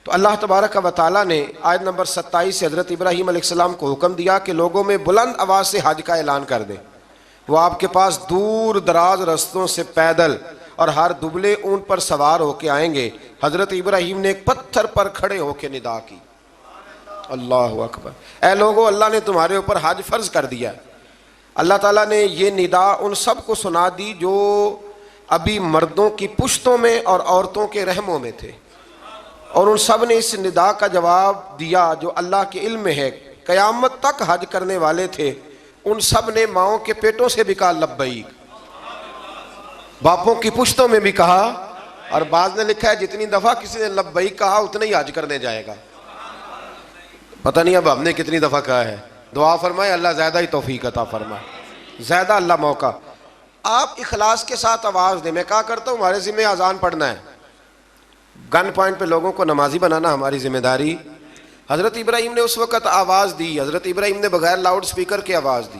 تو اللہ تبارک و تعالیٰ نے آیت نمبر 27 سے حضرت ابراہیم علیہ السلام کو حکم دیا کہ لوگوں میں بلند آواز سے حج کا اعلان کر دیں، وہ آپ کے پاس دور دراز رستوں سے پیدل اور ہر دبلے اونٹ پر سوار ہو کے آئیں گے۔ حضرت ابراہیم نے ایک پتھر پر کھڑے ہو کے ندا کی، اللہ اکبر، اے لوگو اللہ نے تمہارے اوپر حج فرض کر دیا ہے۔ اللہ تعالیٰ نے یہ ندا ان سب کو سنا دی جو ابھی مردوں کی پشتوں میں اور عورتوں کے رحموں میں تھے، اور ان سب نے اس ندا کا جواب دیا جو اللہ کے علم میں ہے۔ قیامت تک حج کرنے والے تھے، ان سب نے ماؤں کے پیٹوں سے بھی کہا لبیک، باپوں کی پشتوں میں بھی کہا، اور بعض نے لکھا ہے جتنی دفعہ کسی نے لبیک کہا اتنا ہی حج کرنے جائے گا۔ پتہ نہیں اب ہم نے کتنی دفعہ کہا ہے۔ دعا فرمائے اللہ زیادہ ہی توفیق عطا فرمائے، زیادہ اللہ موقع۔ آپ اخلاص کے ساتھ آواز دیں۔ میں کہا کرتا ہوں ہمارے ذمہ اذان پڑھنا ہے، گن پوائنٹ پہ لوگوں کو نمازی بنانا ہماری ذمہ داری۔ حضرت ابراہیم نے اس وقت آواز دی، حضرت ابراہیم نے بغیر لاؤڈ سپیکر کے آواز دی،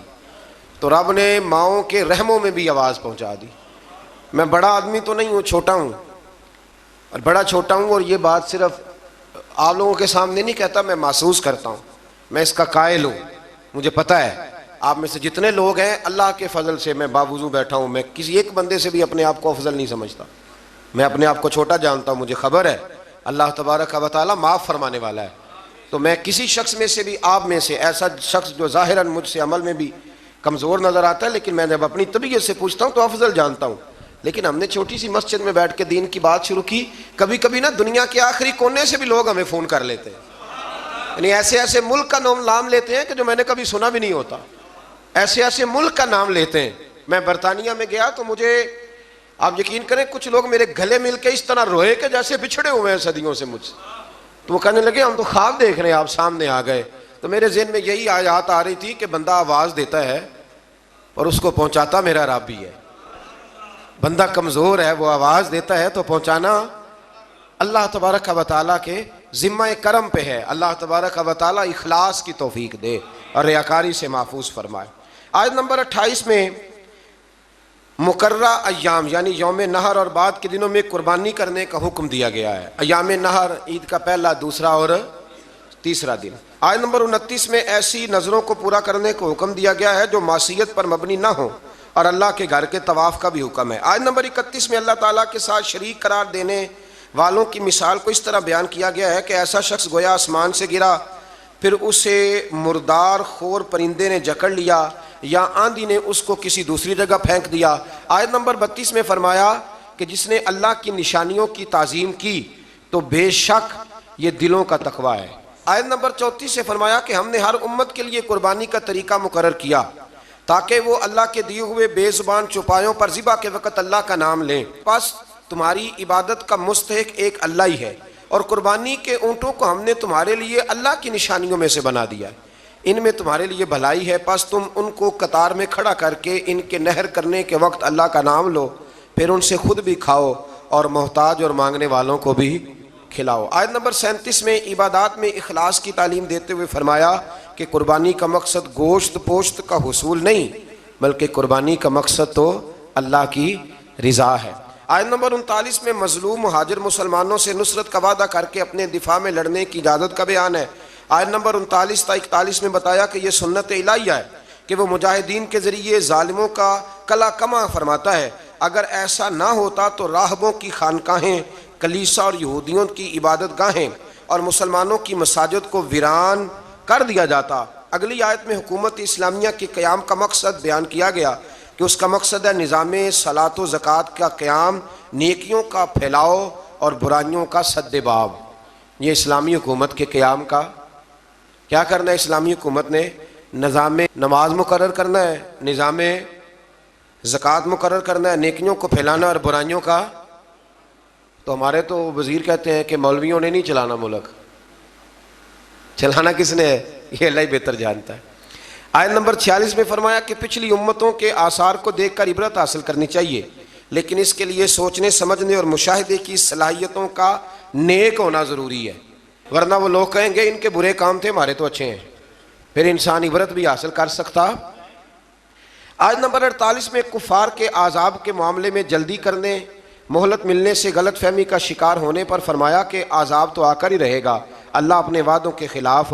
تو رب نے ماؤں کے رحموں میں بھی آواز پہنچا دی۔ میں بڑا آدمی تو نہیں ہوں، چھوٹا ہوں، اور بڑا چھوٹا ہوں، اور یہ بات صرف آپ لوگوں کے سامنے نہیں کہتا، میں محسوس کرتا ہوں، میں اس کا قائل ہوں۔ مجھے پتہ ہے آپ میں سے جتنے لوگ ہیں اللہ کے فضل سے میں باوضو بیٹھا ہوں، میں کسی ایک بندے سے بھی اپنے آپ کو افضل نہیں سمجھتا، میں اپنے آپ کو چھوٹا جانتا ہوں۔ مجھے خبر ہے اللہ تبارک و تعالیٰ معاف فرمانے والا ہے، تو میں کسی شخص میں سے بھی، آپ میں سے ایسا شخص جو ظاہراً مجھ سے عمل میں بھی کمزور نظر آتا ہے، لیکن میں جب اپنی طبیعت سے پوچھتا ہوں تو افضل جانتا ہوں۔ لیکن ہم نے چھوٹی سی مسجد میں بیٹھ کے دین کی بات شروع کی، کبھی کبھی نا دنیا کے آخری کونے سے بھی لوگ ہمیں فون کر لیتے ہیں، یعنی ایسے ایسے ملک کا نام لیتے ہیں کہ جو میں نے کبھی سنا بھی نہیں ہوتا، ایسے ایسے ملک کا نام لیتے ہیں۔ میں برطانیہ میں گیا تو مجھے، آپ یقین کریں، کچھ لوگ میرے گلے مل کے اس طرح روئے کہ جیسے بچھڑے ہوئے ہیں صدیوں سے مجھ سے، تو وہ کہنے لگے ہم تو خواب دیکھ رہے ہیں، آپ سامنے آ گئے۔ تو میرے ذہن میں یہی آیات آ رہی تھی کہ بندہ آواز دیتا ہے اور اس کو پہنچاتا میرا رب بھی ہے۔ بندہ کمزور ہے، وہ آواز دیتا ہے تو پہنچانا اللہ تبارک و تعالیٰ کے ذمہ کرم پہ ہے۔ اللہ تبارک و تعالیٰ اخلاص کی توفیق دے اور ریاکاری سے محفوظ فرمائے۔ آیت نمبر 28 میں مقررہ ایام یعنی یوم نحر اور بعد کے دنوں میں قربانی کرنے کا حکم دیا گیا ہے۔ ایام نحر عید کا پہلا، دوسرا اور تیسرا دن۔ آیت نمبر 29 میں ایسی نظروں کو پورا کرنے کو حکم دیا گیا ہے جو معصیت پر مبنی نہ ہو، اور اللہ کے گھر کے طواف کا بھی حکم ہے۔ آیت نمبر 31 میں اللہ تعالیٰ کے ساتھ شریک قرار دینے والوں کی مثال کو اس طرح بیان کیا گیا ہے کہ ایسا شخص گویا آسمان سے گرا، پھر اسے مردار خور پرندے نے جکڑ لیا، یا آندھی نے اس کو کسی دوسری جگہ پھینک دیا۔ آیت نمبر 32 میں فرمایا کہ جس نے اللہ کی نشانیوں کی تعظیم کی تو بے شک یہ دلوں کا تقویٰ ہے۔ آیت نمبر 34 سے فرمایا کہ ہم نے ہر امت کے لیے قربانی کا طریقہ مقرر کیا تاکہ وہ اللہ کے دیے ہوئے بے زبان چوپایوں پر ذبح کے وقت اللہ کا نام لیں۔ بس تمہاری عبادت کا مستحق ایک اللہ ہی ہے، اور قربانی کے اونٹوں کو ہم نے تمہارے لیے اللہ کی نشانیوں میں سے بنا دیا ہے، ان میں تمہارے لیے بھلائی ہے، پس تم ان کو قطار میں کھڑا کر کے ان کے نہر کرنے کے وقت اللہ کا نام لو، پھر ان سے خود بھی کھاؤ اور محتاج اور مانگنے والوں کو بھی کھلاؤ۔ آیت نمبر 37 میں عبادات میں اخلاص کی تعلیم دیتے ہوئے فرمایا کہ قربانی کا مقصد گوشت پوشت کا حصول نہیں، بلکہ قربانی کا مقصد تو اللہ کی رضا ہے۔ آیت نمبر 39 میں مظلوم مہاجر مسلمانوں سے نصرت کا وعدہ کر کے اپنے دفاع میں لڑنے کی اجازت کا بیان ہے۔ آیت نمبر 39 تا 41 میں بتایا کہ یہ سنت الہیہ ہے کہ وہ مجاہدین کے ذریعے ظالموں کا کلا کما فرماتا ہے۔ اگر ایسا نہ ہوتا تو راہبوں کی خانقاہیں، کلیسا اور یہودیوں کی عبادت گاہیں اور مسلمانوں کی مساجد کو ویران کر دیا جاتا۔ اگلی آیت میں حکومت اسلامیہ کے قیام کا مقصد بیان کیا گیا کہ اس کا مقصد ہے نظام صلاۃ و زکوٰۃ کا قیام، نیکیوں کا پھیلاؤ اور برائیوں کا سد باب۔ یہ اسلامی حکومت کے قیام کا کیا کرنا ہے؟ اسلامی حکومت نے نظام نماز مقرر کرنا ہے، نظام زکوٰۃ مقرر کرنا ہے، نیکیوں کو پھیلانا اور برائیوں کا۔ تو ہمارے تو وزیر کہتے ہیں کہ مولویوں نے نہیں چلانا ملک، چلانا کس نے ہے؟ یہ اللہ ہی بہتر جانتا ہے۔ آیت نمبر 46 میں فرمایا کہ پچھلی امتوں کے آثار کو دیکھ کر عبرت حاصل کرنی چاہیے، لیکن اس کے لیے سوچنے سمجھنے اور مشاہدے کی صلاحیتوں کا نیک ہونا ضروری ہے، ورنہ وہ لوگ کہیں گے ان کے برے کام تھے ہمارے تو اچھے ہیں، پھر انسان عبرت بھی حاصل کر سکتا۔ آیت نمبر 48 میں کفار کے عذاب کے معاملے میں جلدی کرنے، مہلت ملنے سے غلط فہمی کا شکار ہونے پر فرمایا کہ عذاب تو آ کر ہی رہے گا، اللہ اپنے وعدوں کے خلاف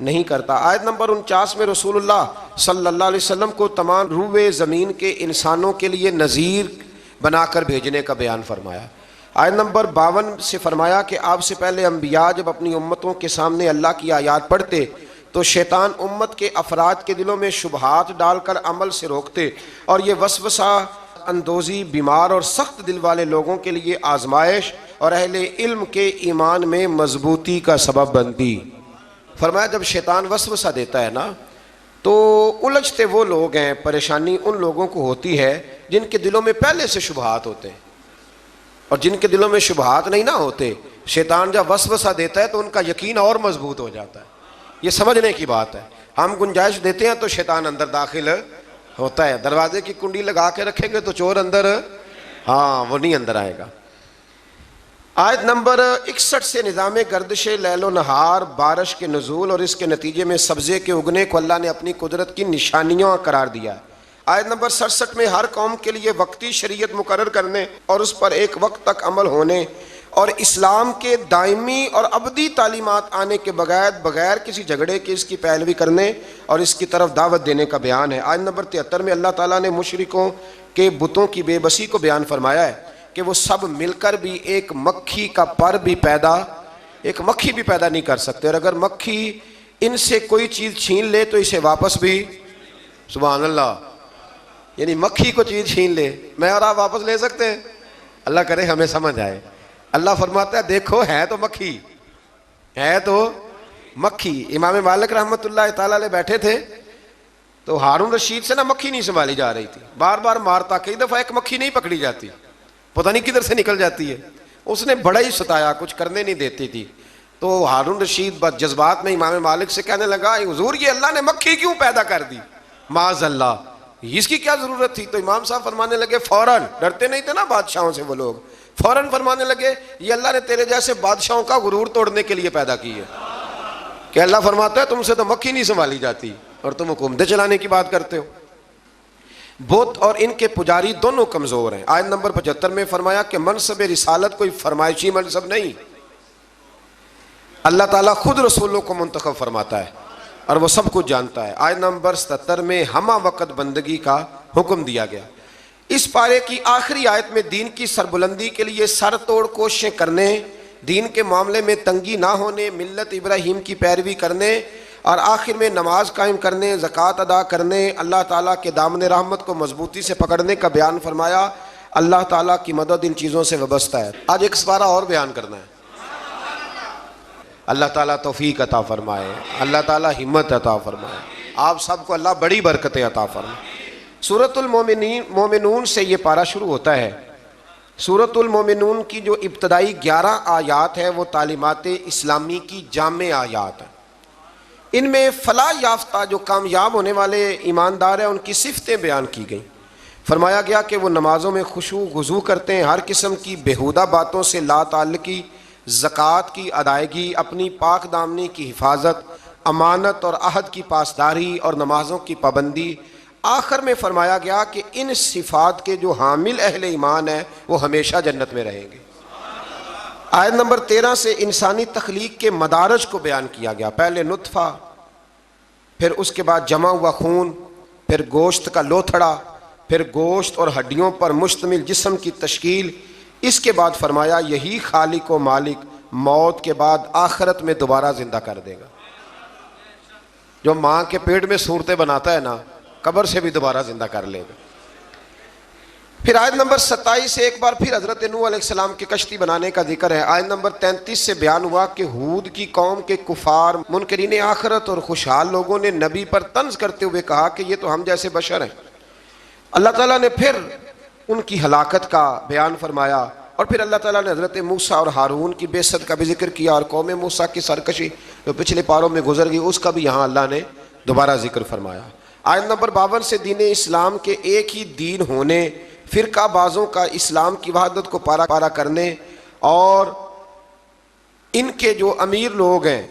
نہیں کرتا۔ آیت نمبر 49 میں رسول اللہ صلی اللہ علیہ وسلم کو تمام روئے زمین کے انسانوں کے لیے نذیر بنا کر بھیجنے کا بیان فرمایا۔ آیت نمبر 52 سے فرمایا کہ آپ سے پہلے انبیاء جب اپنی امتوں کے سامنے اللہ کی آیات پڑھتے تو شیطان امت کے افراد کے دلوں میں شبہات ڈال کر عمل سے روکتے، اور یہ وسوسہ اندوزی بیمار اور سخت دل والے لوگوں کے لیے آزمائش اور اہل علم کے ایمان میں مضبوطی کا سبب بنتی۔ فرمایا جب شیطان وسوسہ دیتا ہے نا تو الجھتے وہ لوگ ہیں، پریشانی ان لوگوں کو ہوتی ہے جن کے دلوں میں پہلے سے شبہات ہوتے ہیں، اور جن کے دلوں میں شبہات نہیں نہ ہوتے، شیطان جب وسوسہ دیتا ہے تو ان کا یقین اور مضبوط ہو جاتا ہے۔ یہ سمجھنے کی بات ہے، ہم گنجائش دیتے ہیں تو شیطان اندر داخل ہوتا ہے، دروازے کی کنڈی لگا کے رکھیں گے تو چور اندر وہ نہیں اندر آئے گا۔ آیت نمبر 61 سے نظام گردش لیل و نہار، بارش کے نزول اور اس کے نتیجے میں سبزے کے اگنے کو اللہ نے اپنی قدرت کی نشانیاں قرار دیا۔ آیت نمبر 67 میں ہر قوم کے لیے وقتی شریعت مقرر کرنے اور اس پر ایک وقت تک عمل ہونے اور اسلام کے دائمی اور ابدی تعلیمات آنے کے بغیر کسی جھگڑے کے اس کی پیروی کرنے اور اس کی طرف دعوت دینے کا بیان ہے۔ آیت نمبر 73 میں اللہ تعالیٰ نے مشرکوں کے بتوں کی بے بسی کو بیان فرمایا ہے کہ وہ سب مل کر بھی ایک مکھی کا پر بھی ایک مکھی بھی پیدا نہیں کر سکتے، اور اگر مکھی ان سے کوئی چیز چھین لے تو اسے واپس بھی، سبحان اللہ، یعنی مکھی کو چیز چھین لے میں اور آپ واپس لے سکتے ہیں؟ اللہ کرے ہمیں سمجھ آئے۔ اللہ فرماتا ہے دیکھو ہے تو مکھی۔ امام مالک رحمۃ اللہ تعالیٰ علیہ بیٹھے تھے تو ہارون رشید سے نا مکھی نہیں سنبھالی جا رہی تھی، بار بار مارتا، کئی دفعہ ایک مکھی نہیں پکڑی جاتی، پتہ نہیں کدھر سے نکل جاتی ہے، اس نے بڑا ہی ستایا، کچھ کرنے نہیں دیتی تھی۔ تو ہارون رشید جذبات میں امام مالک سے کہنے لگا حضور یہ اللہ نے مکھی کیوں پیدا کر دی، معاذ اللہ، اس کی کیا ضرورت تھی؟ تو امام صاحب فرمانے لگے فوراً، ڈرتے نہیں تھے نا بادشاہوں سے وہ لوگ، فوراً فرمانے لگے یہ اللہ نے تیرے جیسے بادشاہوں کا غرور توڑنے کے لیے پیدا کی ہے، کہ اللہ فرماتا ہے تم سے تو مکھی نہیں سنبھالی جاتی اور تم حکومتیں چلانے کی بات کرتے ہو۔ بت اور ان کے پجاری دونوں کمزور ہیں۔ آیت نمبر 75 میں فرمایا کہ منصب رسالت کوئی فرمائشی منصب نہیں، اللہ تعالیٰ خود رسولوں کو منتخب فرماتا ہے اور وہ سب کچھ جانتا ہے۔ آیت نمبر 77 میں ہمہ وقت بندگی کا حکم دیا گیا۔ اس پارے کی آخری آیت میں دین کی سربلندی کے لیے سر توڑ کوششیں کرنے، دین کے معاملے میں تنگی نہ ہونے، ملت ابراہیم کی پیروی کرنے اور آخر میں نماز قائم کرنے، زکوٰۃ ادا کرنے، اللہ تعالیٰ کے دامن رحمت کو مضبوطی سے پکڑنے کا بیان فرمایا۔ اللہ تعالیٰ کی مدد ان چیزوں سے وابستہ ہے۔ آج ایک سپارہ اور بیان کرنا ہے۔ اللہ تعالیٰ توفیق عطا فرمائے، اللہ تعالیٰ ہمت عطا فرمائے، آپ سب کو اللہ بڑی برکتیں عطا فرمائے۔ سورۃ المومنون سے یہ پارہ شروع ہوتا ہے۔ سورۃ المومنون کی جو ابتدائی 11 آیات ہے وہ تعلیمات اسلامی کی جامع آیات ہیں۔ ان میں فلاح یافتہ جو کامیاب ہونے والے ایماندار ہیں ان کی صفتیں بیان کی گئیں۔ فرمایا گیا کہ وہ نمازوں میں خشوع خضوع کرتے ہیں، ہر قسم کی بیہودہ باتوں سے لا تعلقی، زکوٰۃ کی ادائیگی، اپنی پاک دامنی کی حفاظت، امانت اور عہد کی پاسداری اور نمازوں کی پابندی۔ آخر میں فرمایا گیا کہ ان صفات کے جو حامل اہل ایمان ہیں وہ ہمیشہ جنت میں رہیں گے۔ آیت نمبر 13 سے انسانی تخلیق کے مدارج کو بیان کیا گیا۔ پہلے نطفہ، پھر اس کے بعد جمع ہوا خون، پھر گوشت کا لوتھڑا، پھر گوشت اور ہڈیوں پر مشتمل جسم کی تشکیل۔ اس کے بعد فرمایا یہی خالق و مالک موت کے بعد آخرت میں دوبارہ زندہ کر دے گا۔ جو ماں کے پیٹ میں صورتیں بناتا ہے نا، قبر سے بھی دوبارہ زندہ کر لے گا۔ پھر آیت نمبر 27 سے ایک بار پھر حضرت نوح علیہ السلام کی کشتی بنانے کا ذکر ہے۔ آیت نمبر 33 سے بیان ہوا کہ ہود کی قوم کے کفار، منکرین آخرت اور خوشحال لوگوں نے نبی پر طنز کرتے ہوئے کہا کہ یہ تو ہم جیسے بشر ہیں۔ اللہ تعالیٰ نے پھر ان کی ہلاکت کا بیان فرمایا، اور پھر اللہ تعالیٰ نے حضرت موسیٰ اور ہارون کی بعثت کا بھی ذکر کیا، اور قوم موسیٰ کی سرکشی جو پچھلے پاروں میں گزر گئی اس کا بھی یہاں اللہ نے دوبارہ ذکر فرمایا۔ آیت نمبر 52 سے دین اسلام کے ایک ہی دین ہونے، فرقہ بازوں کا اسلام کی وحدت کو پارا کرنے اور ان کے جو امیر لوگ ہیں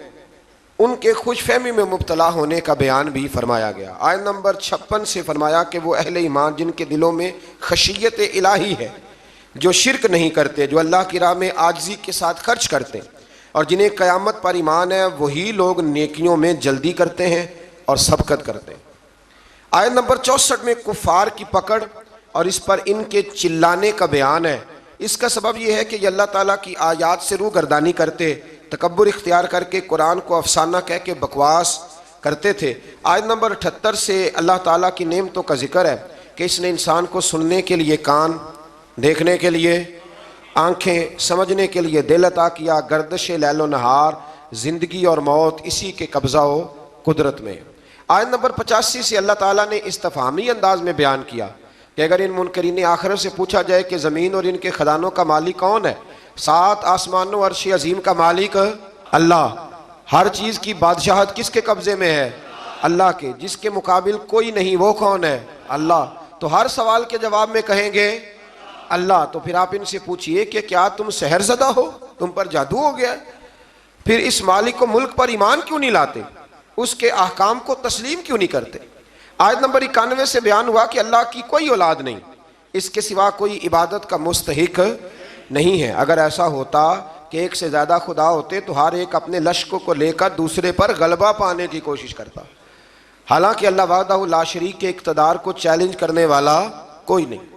ان کے خوش فہمی میں مبتلا ہونے کا بیان بھی فرمایا گیا۔ آیت نمبر 56 سے فرمایا کہ وہ اہل ایمان جن کے دلوں میں خشیت الہی ہے، جو شرک نہیں کرتے، جو اللہ کی راہ میں عاجزی کے ساتھ خرچ کرتے، اور جنہیں قیامت پر ایمان ہے وہی لوگ نیکیوں میں جلدی کرتے ہیں اور سبقت کرتے ہیں۔ آیت نمبر 64 میں کفار کی پکڑ اور اس پر ان کے چلانے کا بیان ہے۔ اس کا سبب یہ ہے کہ یہ اللہ تعالیٰ کی آیات سے روگردانی کرتے، تکبر اختیار کر کے قرآن کو افسانہ کہہ کے بکواس کرتے تھے۔ آیت نمبر 78 سے اللہ تعالیٰ کی نعمتوں کا ذکر ہے کہ اس نے انسان کو سننے کے لیے کان، دیکھنے کے لیے آنکھیں، سمجھنے کے لیے دل عطا کیا۔ گردش لیل و نہار، زندگی اور موت اسی کے قبضہ و قدرت میں۔ آیت نمبر 85 سے اللہ تعالیٰ نے استفہامی انداز میں بیان کیا کہ اگر ان منکرین آخرت سے پوچھا جائے کہ زمین اور ان کے خزانوں کا مالک کون ہے، 7 آسمانوں عرش عظیم کا مالک اللہ، ہر چیز کی بادشاہت کس کے قبضے میں ہے؟ اللہ کے، جس کے مقابل کوئی نہیں، وہ کون ہے؟ اللہ۔ تو ہر سوال کے جواب میں کہیں گے اللہ۔ تو پھر آپ ان سے پوچھئے کہ کیا تم سحر زدہ ہو، تم پر جادو ہو گیا ہے؟ پھر اس مالک و ملک پر ایمان کیوں نہیں لاتے؟ اس کے احکام کو تسلیم کیوں نہیں کرتے؟ آیت نمبر 91 سے بیان ہوا کہ اللہ کی کوئی اولاد نہیں، اس کے سوا کوئی عبادت کا مستحق نہیں ہے۔ اگر ایسا ہوتا کہ ایک سے زیادہ خدا ہوتے تو ہر ایک اپنے لشکر کو لے کر دوسرے پر غلبہ پانے کی کوشش کرتا، حالانکہ اللہ وحدہ لا شریک کے اقتدار کو چیلنج کرنے والا کوئی نہیں۔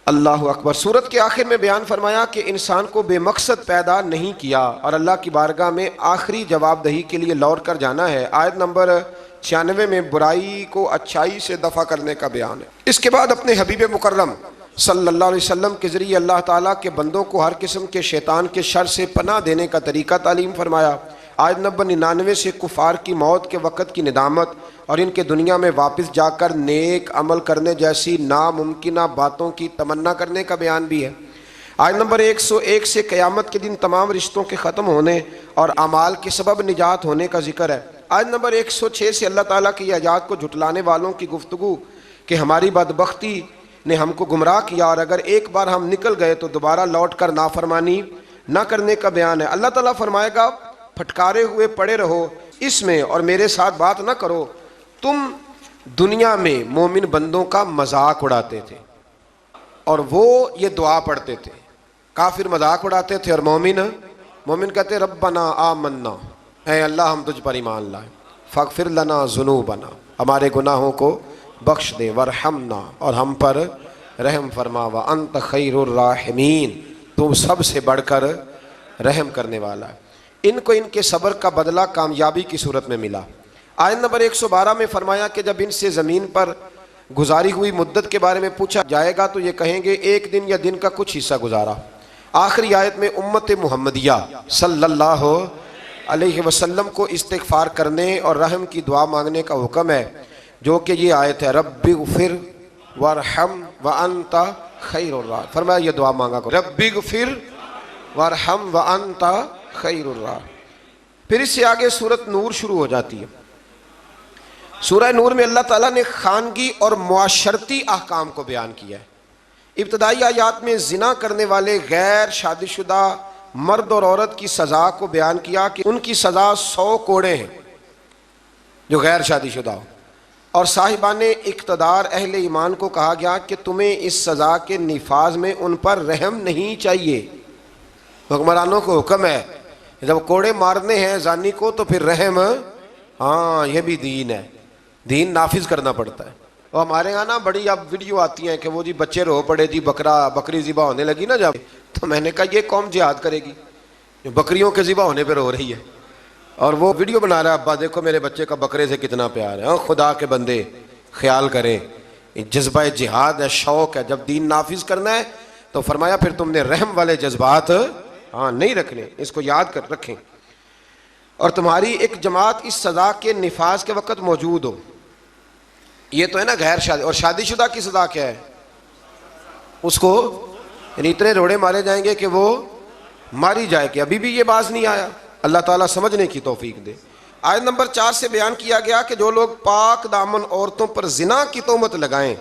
اللہ اکبر۔ سورت کے آخر میں بیان فرمایا کہ انسان کو بے مقصد پیدا نہیں کیا اور اللہ کی بارگاہ میں آخری جواب دہی کے لیے لوٹ کر جانا ہے۔ آیت نمبر 96 میں برائی کو اچھائی سے دفع کرنے کا بیان ہے۔ اس کے بعد اپنے حبیب مکرم صلی اللہ علیہ وسلم کے ذریعے اللہ تعالیٰ کے بندوں کو ہر قسم کے شیطان کے شر سے پناہ دینے کا طریقہ تعلیم فرمایا۔ آیت نمبر 99 سے کفار کی موت کے وقت کی ندامت اور ان کے دنیا میں واپس جا کر نیک عمل کرنے جیسی ناممکنہ باتوں کی تمنا کرنے کا بیان بھی ہے۔ آیت نمبر 101 سے قیامت کے دن تمام رشتوں کے ختم ہونے اور اعمال کے سبب نجات ہونے کا ذکر ہے۔ آیت نمبر 106 سے اللہ تعالیٰ کی آیات کو جھٹلانے والوں کی گفتگو کہ ہماری بدبختی نے ہم کو گمراہ کیا اور اگر ایک بار ہم نکل گئے تو دوبارہ لوٹ کر نافرمانی نہ کرنے کا بیان ہے۔ اللہ تعالیٰ فرمائے گا پھٹکارے ہوئے پڑے رہو اس میں اور میرے ساتھ بات نہ کرو، تم دنیا میں مومن بندوں کا مذاق اڑاتے تھے اور وہ یہ دعا پڑھتے تھے۔ کافر مذاق اڑاتے تھے اور مومن کہتے ربنا آمنا، اے اللہ ہم تجھ پر ایمان لائے، فاغفر لنا ذنوبنا، ہمارے گناہوں کو بخش دے، ورحمنا، اور ہم پر رحم فرما، وانت خیر الراحمین، تو سب سے بڑھ کر رحم کرنے والا ہے۔ ان کو ان کے صبر کا بدلہ کامیابی کی صورت میں ملا۔ آیت نمبر 112 میں فرمایا کہ جب ان سے زمین پر گزاری ہوئی مدت کے بارے میں پوچھا جائے گا تو یہ کہیں گے ایک دن یا دن کا کچھ حصہ گزارا۔ آخری آیت میں امت محمدیہ صلی اللہ علیہ وسلم کو استغفار کرنے اور رحم کی دعا مانگنے کا حکم ہے، جو کہ یہ آیت ہے رب اغفر وارحم وانت خیر الراحمین۔ فرمایا یہ دعا مانگا کرو، رب اغفر وارحم وانت خیر الراحمین۔ پھر اس سے آگے سورت نور شروع ہو جاتی ہے۔ سورہ نور میں اللہ تعالیٰ نے خانگی اور معاشرتی احکام کو بیان کیا ہے۔ ابتدائی آیات میں زنا کرنے والے غیر شادی شدہ مرد اور عورت کی سزا کو بیان کیا کہ ان کی سزا 100 کوڑے ہیں جو غیر شادی شدہ ہو، اور صاحبان اقتدار اہل ایمان کو کہا گیا کہ تمہیں اس سزا کے نفاذ میں ان پر رحم نہیں چاہیے۔ حکمرانوں کو حکم ہے جب کوڑے مارنے ہیں زانی کو تو پھر رحم، ہاں یہ بھی دین ہے، دین نافذ کرنا پڑتا ہے۔ اور ہمارے یہاں نا بڑی اب ویڈیو آتی ہیں کہ وہ جی بچے رو پڑے جی بکری ذبح ہونے لگی نا جب، تو میں نے کہا یہ قوم جہاد کرے گی جو بکریوں کے ذبح ہونے پہ رو رہی ہے، اور وہ ویڈیو بنا رہا ہے ابا دیکھو میرے بچے کا بکرے سے کتنا پیار ہے۔ خدا کے بندے خیال کریں، جذبہ جہاد ہے، شوق ہے، جب دین نافذ کرنا ہے تو فرمایا پھر تم نے رحم والے جذبات نہیں رکھنے، اس کو یاد کر رکھیں، اور تمہاری ایک جماعت اس سزا کے نفاذ کے وقت موجود ہو۔ یہ تو ہے نا غیر شادی، اور شادی شدہ کی سزا کیا ہے؟ اس کو یعنی اتنے روڑے مارے جائیں گے کہ وہ ماری جائے کہ ابھی بھی یہ باز نہیں آیا۔ اللہ تعالیٰ سمجھنے کی توفیق دے۔ آیت نمبر 4 سے بیان کیا گیا کہ جو لوگ پاک دامن عورتوں پر زنا کی تہمت لگائیں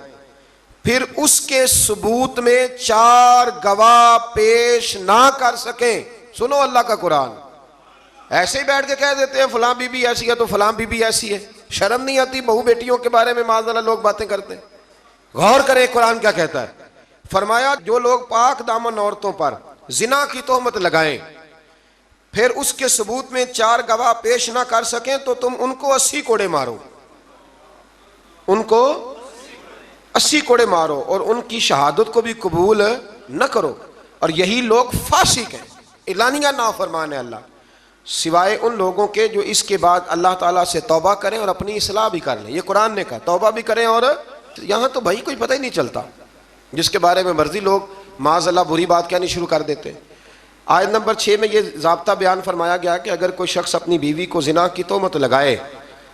پھر اس کے ثبوت میں 4 گواہ پیش نہ کر سکیں، سنو اللہ کا قرآن، ایسے ہی بیٹھ کے کہہ دیتے ہیں فلاں بی بی ایسی ہے تو فلاں بی بی ایسی ہے، شرم نہیں آتی بہو بیٹیوں کے بارے میں معاذ اللہ لوگ باتیں کرتے ہیں؟ غور کریں قرآن کیا کہتا ہے۔ فرمایا جو لوگ پاک دامن عورتوں پر زنا کی تہمت لگائیں پھر اس کے ثبوت میں 4 گواہ پیش نہ کر سکیں تو تم ان کو 80 کوڑے مارو، ان کو 80 کوڑے مارو اور ان کی شہادت کو بھی قبول نہ کرو، اور یہی لوگ فاسق ہیں، اعلانیہ نافرمان ہے اللہ، سوائے ان لوگوں کے جو اس کے بعد اللہ تعالیٰ سے توبہ کریں اور اپنی اصلاح بھی کر لیں۔ یہ قرآن نے کہا توبہ بھی کریں، اور یہاں تو بھائی کوئی پتہ ہی نہیں چلتا، جس کے بارے میں مرضی لوگ معاذ اللہ بری بات کہنی شروع کر دیتے ہیں۔ آیت نمبر 6 میں یہ ضابطہ بیان فرمایا گیا کہ اگر کوئی شخص اپنی بیوی کو زنا کی تہمت لگائے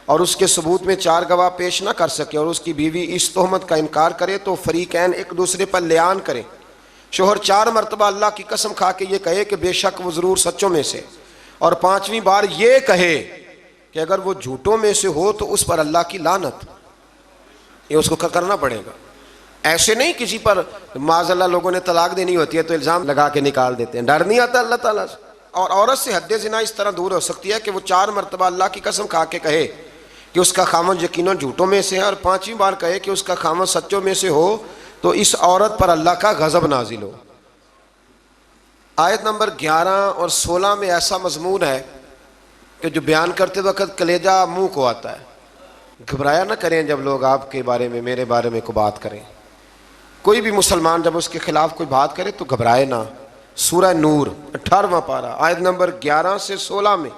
اور اس کے ثبوت میں 4 گواہ پیش نہ کر سکے اور اس کی بیوی اس تہمت کا انکار کرے تو فریقین ایک دوسرے پر لیان کریں۔ شوہر 4 مرتبہ اللہ کی قسم کھا کے یہ کہے کہ بے شک وہ ضرور سچوں میں سے، اور 5ویں بار یہ کہے کہ اگر وہ جھوٹوں میں سے ہو تو اس پر اللہ کی لعنت، یہ اس کو کرنا پڑے گا۔ ایسے نہیں کسی پر معاذ اللہ لوگوں نے طلاق دینی ہوتی ہے تو الزام لگا کے نکال دیتے ہیں، ڈر نہیں آتا اللہ تعالیٰ سے۔ اور عورت سے حد زنا اس طرح دور ہو سکتی ہے کہ وہ 4 مرتبہ اللہ کی قسم کھا کے کہے کہ اس کا خامن یقیناً جھوٹوں میں سے ہے، اور 5ویں بار کہے کہ اس کا خامن سچوں میں سے ہو تو اس عورت پر اللہ کا غضب نازل ہو۔ آیت نمبر 11 اور 16 میں ایسا مضمون ہے کہ جو بیان کرتے وقت کلیجہ منہ کو آتا ہے۔ گھبرایا نہ کریں جب لوگ آپ کے بارے میں میرے بارے میں کوئی بات کریں، کوئی بھی مسلمان جب اس کے خلاف کوئی بات کرے تو گھبرائے نہ۔ سورہ نور 18واں پارہ آیت نمبر 11 سے 16 میں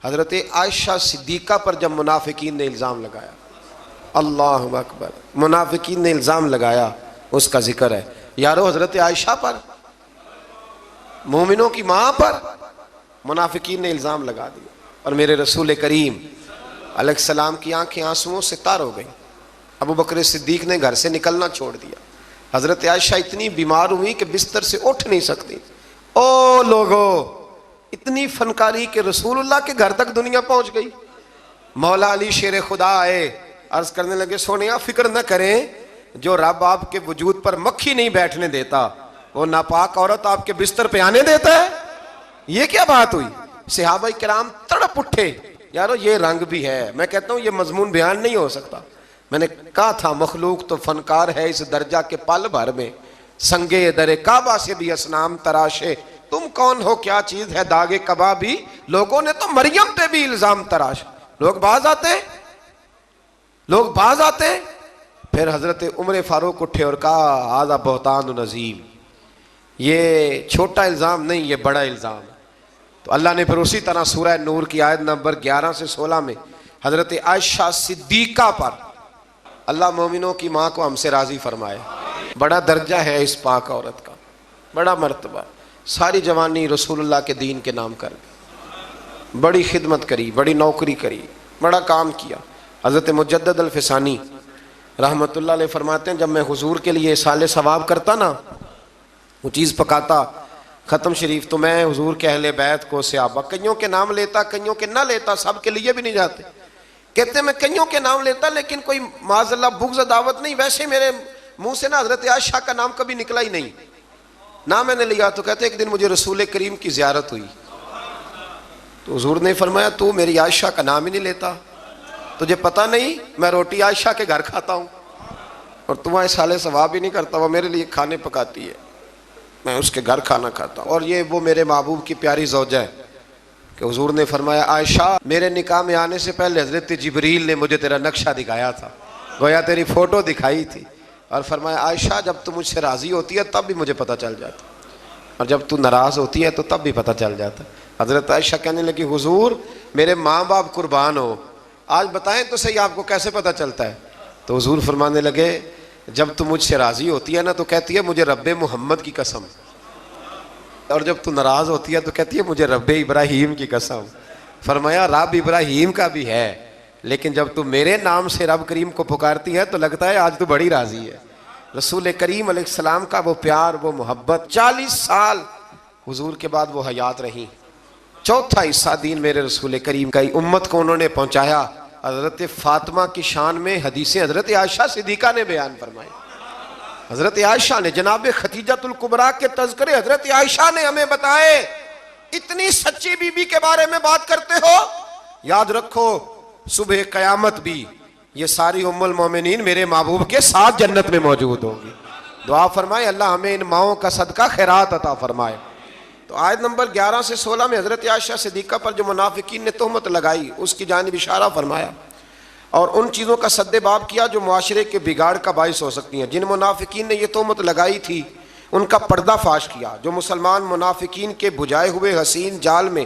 حضرت عائشہ صدیقہ پر جب منافقین نے الزام لگایا، اللہ اکبر، منافقین نے الزام لگایا، اس کا ذکر ہے۔ یارو حضرت عائشہ پر، مومنوں کی ماں پر منافقین نے الزام لگا دیا، اور میرے رسول کریم علیہ السلام کی آنکھیں آنسوؤں سے تار ہو گئیں۔ ابو بکر صدیق نے گھر سے نکلنا چھوڑ دیا۔ حضرت عائشہ اتنی بیمار ہوئی کہ بستر سے اٹھ نہیں سکتی۔ او لوگو، اتنی فنکاری کہ رسول اللہ کے گھر تک دنیا پہنچ گئی۔ مولا علی شیر خدا آئے، عرض کرنے لگے سونیا فکر نہ کریں، جو رب آپ کے وجود پر مکھی نہیں بیٹھنے دیتا وہ ناپاک عورت آپ کے بستر پہ آنے دیتا ہے۔ یہ کیا بات ہوئی؟ صحابہ کرام تڑپ اٹھے، یارو یہ رنگ بھی ہے۔ میں کہتا ہوں یہ مضمون بیان نہیں ہو سکتا۔ میں نے کہا تھا مخلوق تو فنکار ہے اس درجہ کے پل بھر میں، سنگے در کعبہ سے بھی اصنام تراشے، تم کون ہو کیا چیز ہے داغے کبابی، لوگوں نے تو مریم پہ بھی الزام تراش۔ لوگ باز آتے۔ پھر حضرت عمر فاروق اٹھے اور کہا ھذا بہتان عظیم، یہ چھوٹا الزام نہیں، یہ بڑا الزام ہے۔ تو اللہ نے پھر اسی طرح سورہ نور کی آیت نمبر 11 سے 16 میں حضرت عائشہ صدیقہ پر، اللہ مومنوں کی ماں کو ہم سے راضی فرمائے، بڑا درجہ ہے اس پاک عورت کا، بڑا مرتبہ، ساری جوانی رسول اللہ کے دین کے نام کر گئی، بڑی خدمت کری، بڑی نوکری کری، بڑا کام کیا۔ حضرت مجدد الفسانی رحمت اللہ علیہ فرماتے ہیں جب میں حضور کے لیے سال ثواب کرتا نا، وہ چیز پکاتا ختم شریف، تو میں حضور کے اہل بیت کو صحابہ کئیوں کے نام لیتا، کئیوں کے نہ لیتا، سب کے لیے بھی نہیں جاتے۔ کہتے ہیں میں کئیوں کے نام لیتا لیکن کوئی معاذ اللہ بغض دعوت نہیں، ویسے میرے منہ سے نا حضرت عائشہ کا نام کبھی نکلا ہی نہیں، نہ میں نے لیا۔ تو کہتے ایک دن مجھے رسول کریم کی زیارت ہوئی تو حضور نے فرمایا تو میری عائشہ کا نام ہی نہیں لیتا، تجھے پتہ نہیں میں روٹی عائشہ کے گھر کھاتا ہوں اور تمہارے سالے ثواب ہی نہیں کرتا، وہ میرے لیے کھانے پکاتی ہے، میں اس کے گھر کھانا کھاتا ہوں۔ اور یہ وہ میرے محبوب کی پیاری زوجہ ہے کہ حضور نے فرمایا عائشہ میرے نکاح میں آنے سے پہلے حضرت جبریل نے مجھے تیرا نقشہ دکھایا تھا، گویا تیری فوٹو دکھائی تھی، اور فرمایا عائشہ جب تو مجھ سے راضی ہوتی ہے تب بھی مجھے پتہ چل جاتا، اور جب تو ناراض ہوتی ہے تو تب بھی پتہ چل جاتا۔ حضرت عائشہ کہنے لگی حضور میرے ماں باپ قربان ہو، آج بتائیں تو صحیح آپ کو کیسے پتہ چلتا ہے؟ تو حضور فرمانے لگے جب تو مجھ سے راضی ہوتی ہے نا تو کہتی ہے مجھے رب محمد کی قسم، اور جب تو ناراض ہوتی ہے تو کہتی ہے مجھے رب ابراہیم کی قسم۔ فرمایا رب ابراہیم کا بھی ہے، لیکن جب تو میرے نام سے رب کریم کو پکارتی ہے تو لگتا ہے آج تو بڑی راضی ہے۔ رسول کریم علیہ السلام کا وہ پیار، وہ محبت، 40 سال حضور کے بعد وہ حیات رہی، چوتھا حصہ دین میرے رسول کریم کا امت کو انہوں نے پہنچایا۔ حضرت فاطمہ کی شان میں حدیثیں حضرت عائشہ صدیقہ نے بیان فرمائی، حضرت عائشہ نے، جناب خدیجۃ الکبریٰ کے تذکرے حضرت عائشہ نے ہمیں بتائے۔ اتنی سچی بی بی کے بارے میں بات کرتے ہو، یاد رکھو صبح قیامت بھی یہ ساری ام المومنین میرے محبوب کے ساتھ جنت میں موجود ہوں گی۔ دعا فرمائے اللہ ہمیں ان ماؤں کا صدقہ خیرات عطا فرمائے۔ تو آیت نمبر 11 سے 16 میں حضرت عائشہ صدیقہ پر جو منافقین نے تہمت لگائی اس کی جانب اشارہ فرمایا اور ان چیزوں کا سد باب کیا جو معاشرے کے بگاڑ کا باعث ہو سکتی ہیں. جن منافقین نے یہ تہمت لگائی تھی ان کا پردہ فاش کیا. جو مسلمان منافقین کے بجھائے ہوئے حسین جال میں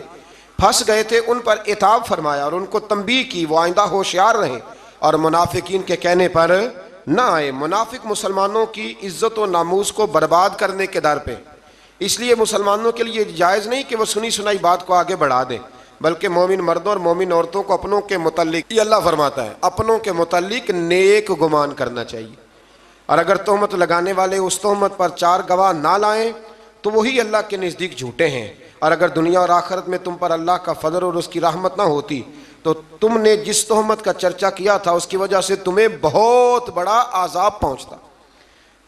پھنس گئے تھے ان پر عتاب فرمایا اور ان کو تنبیہ کی وہ آئندہ ہوشیار رہیں اور منافقین کے کہنے پر نہ آئے. منافق مسلمانوں کی عزت و ناموس کو برباد کرنے کے در پہ، اس لیے مسلمانوں کے لیے جائز نہیں کہ وہ سنی سنائی بات کو آگے بڑھا دیں، بلکہ مومن مردوں اور مومن عورتوں کو اپنوں کے متعلق، یہ اللہ فرماتا ہے، اپنوں کے متعلق نیک گمان کرنا چاہیے. اور اگر تہمت لگانے والے اس تہمت پر 4 گواہ نہ لائیں تو وہی اللہ کے نزدیک جھوٹے ہیں. اور اگر دنیا اور آخرت میں تم پر اللہ کا فضل اور اس کی رحمت نہ ہوتی تو تم نے جس تہمت کا چرچا کیا تھا اس کی وجہ سے تمہیں بہت بڑا عذاب پہنچتا.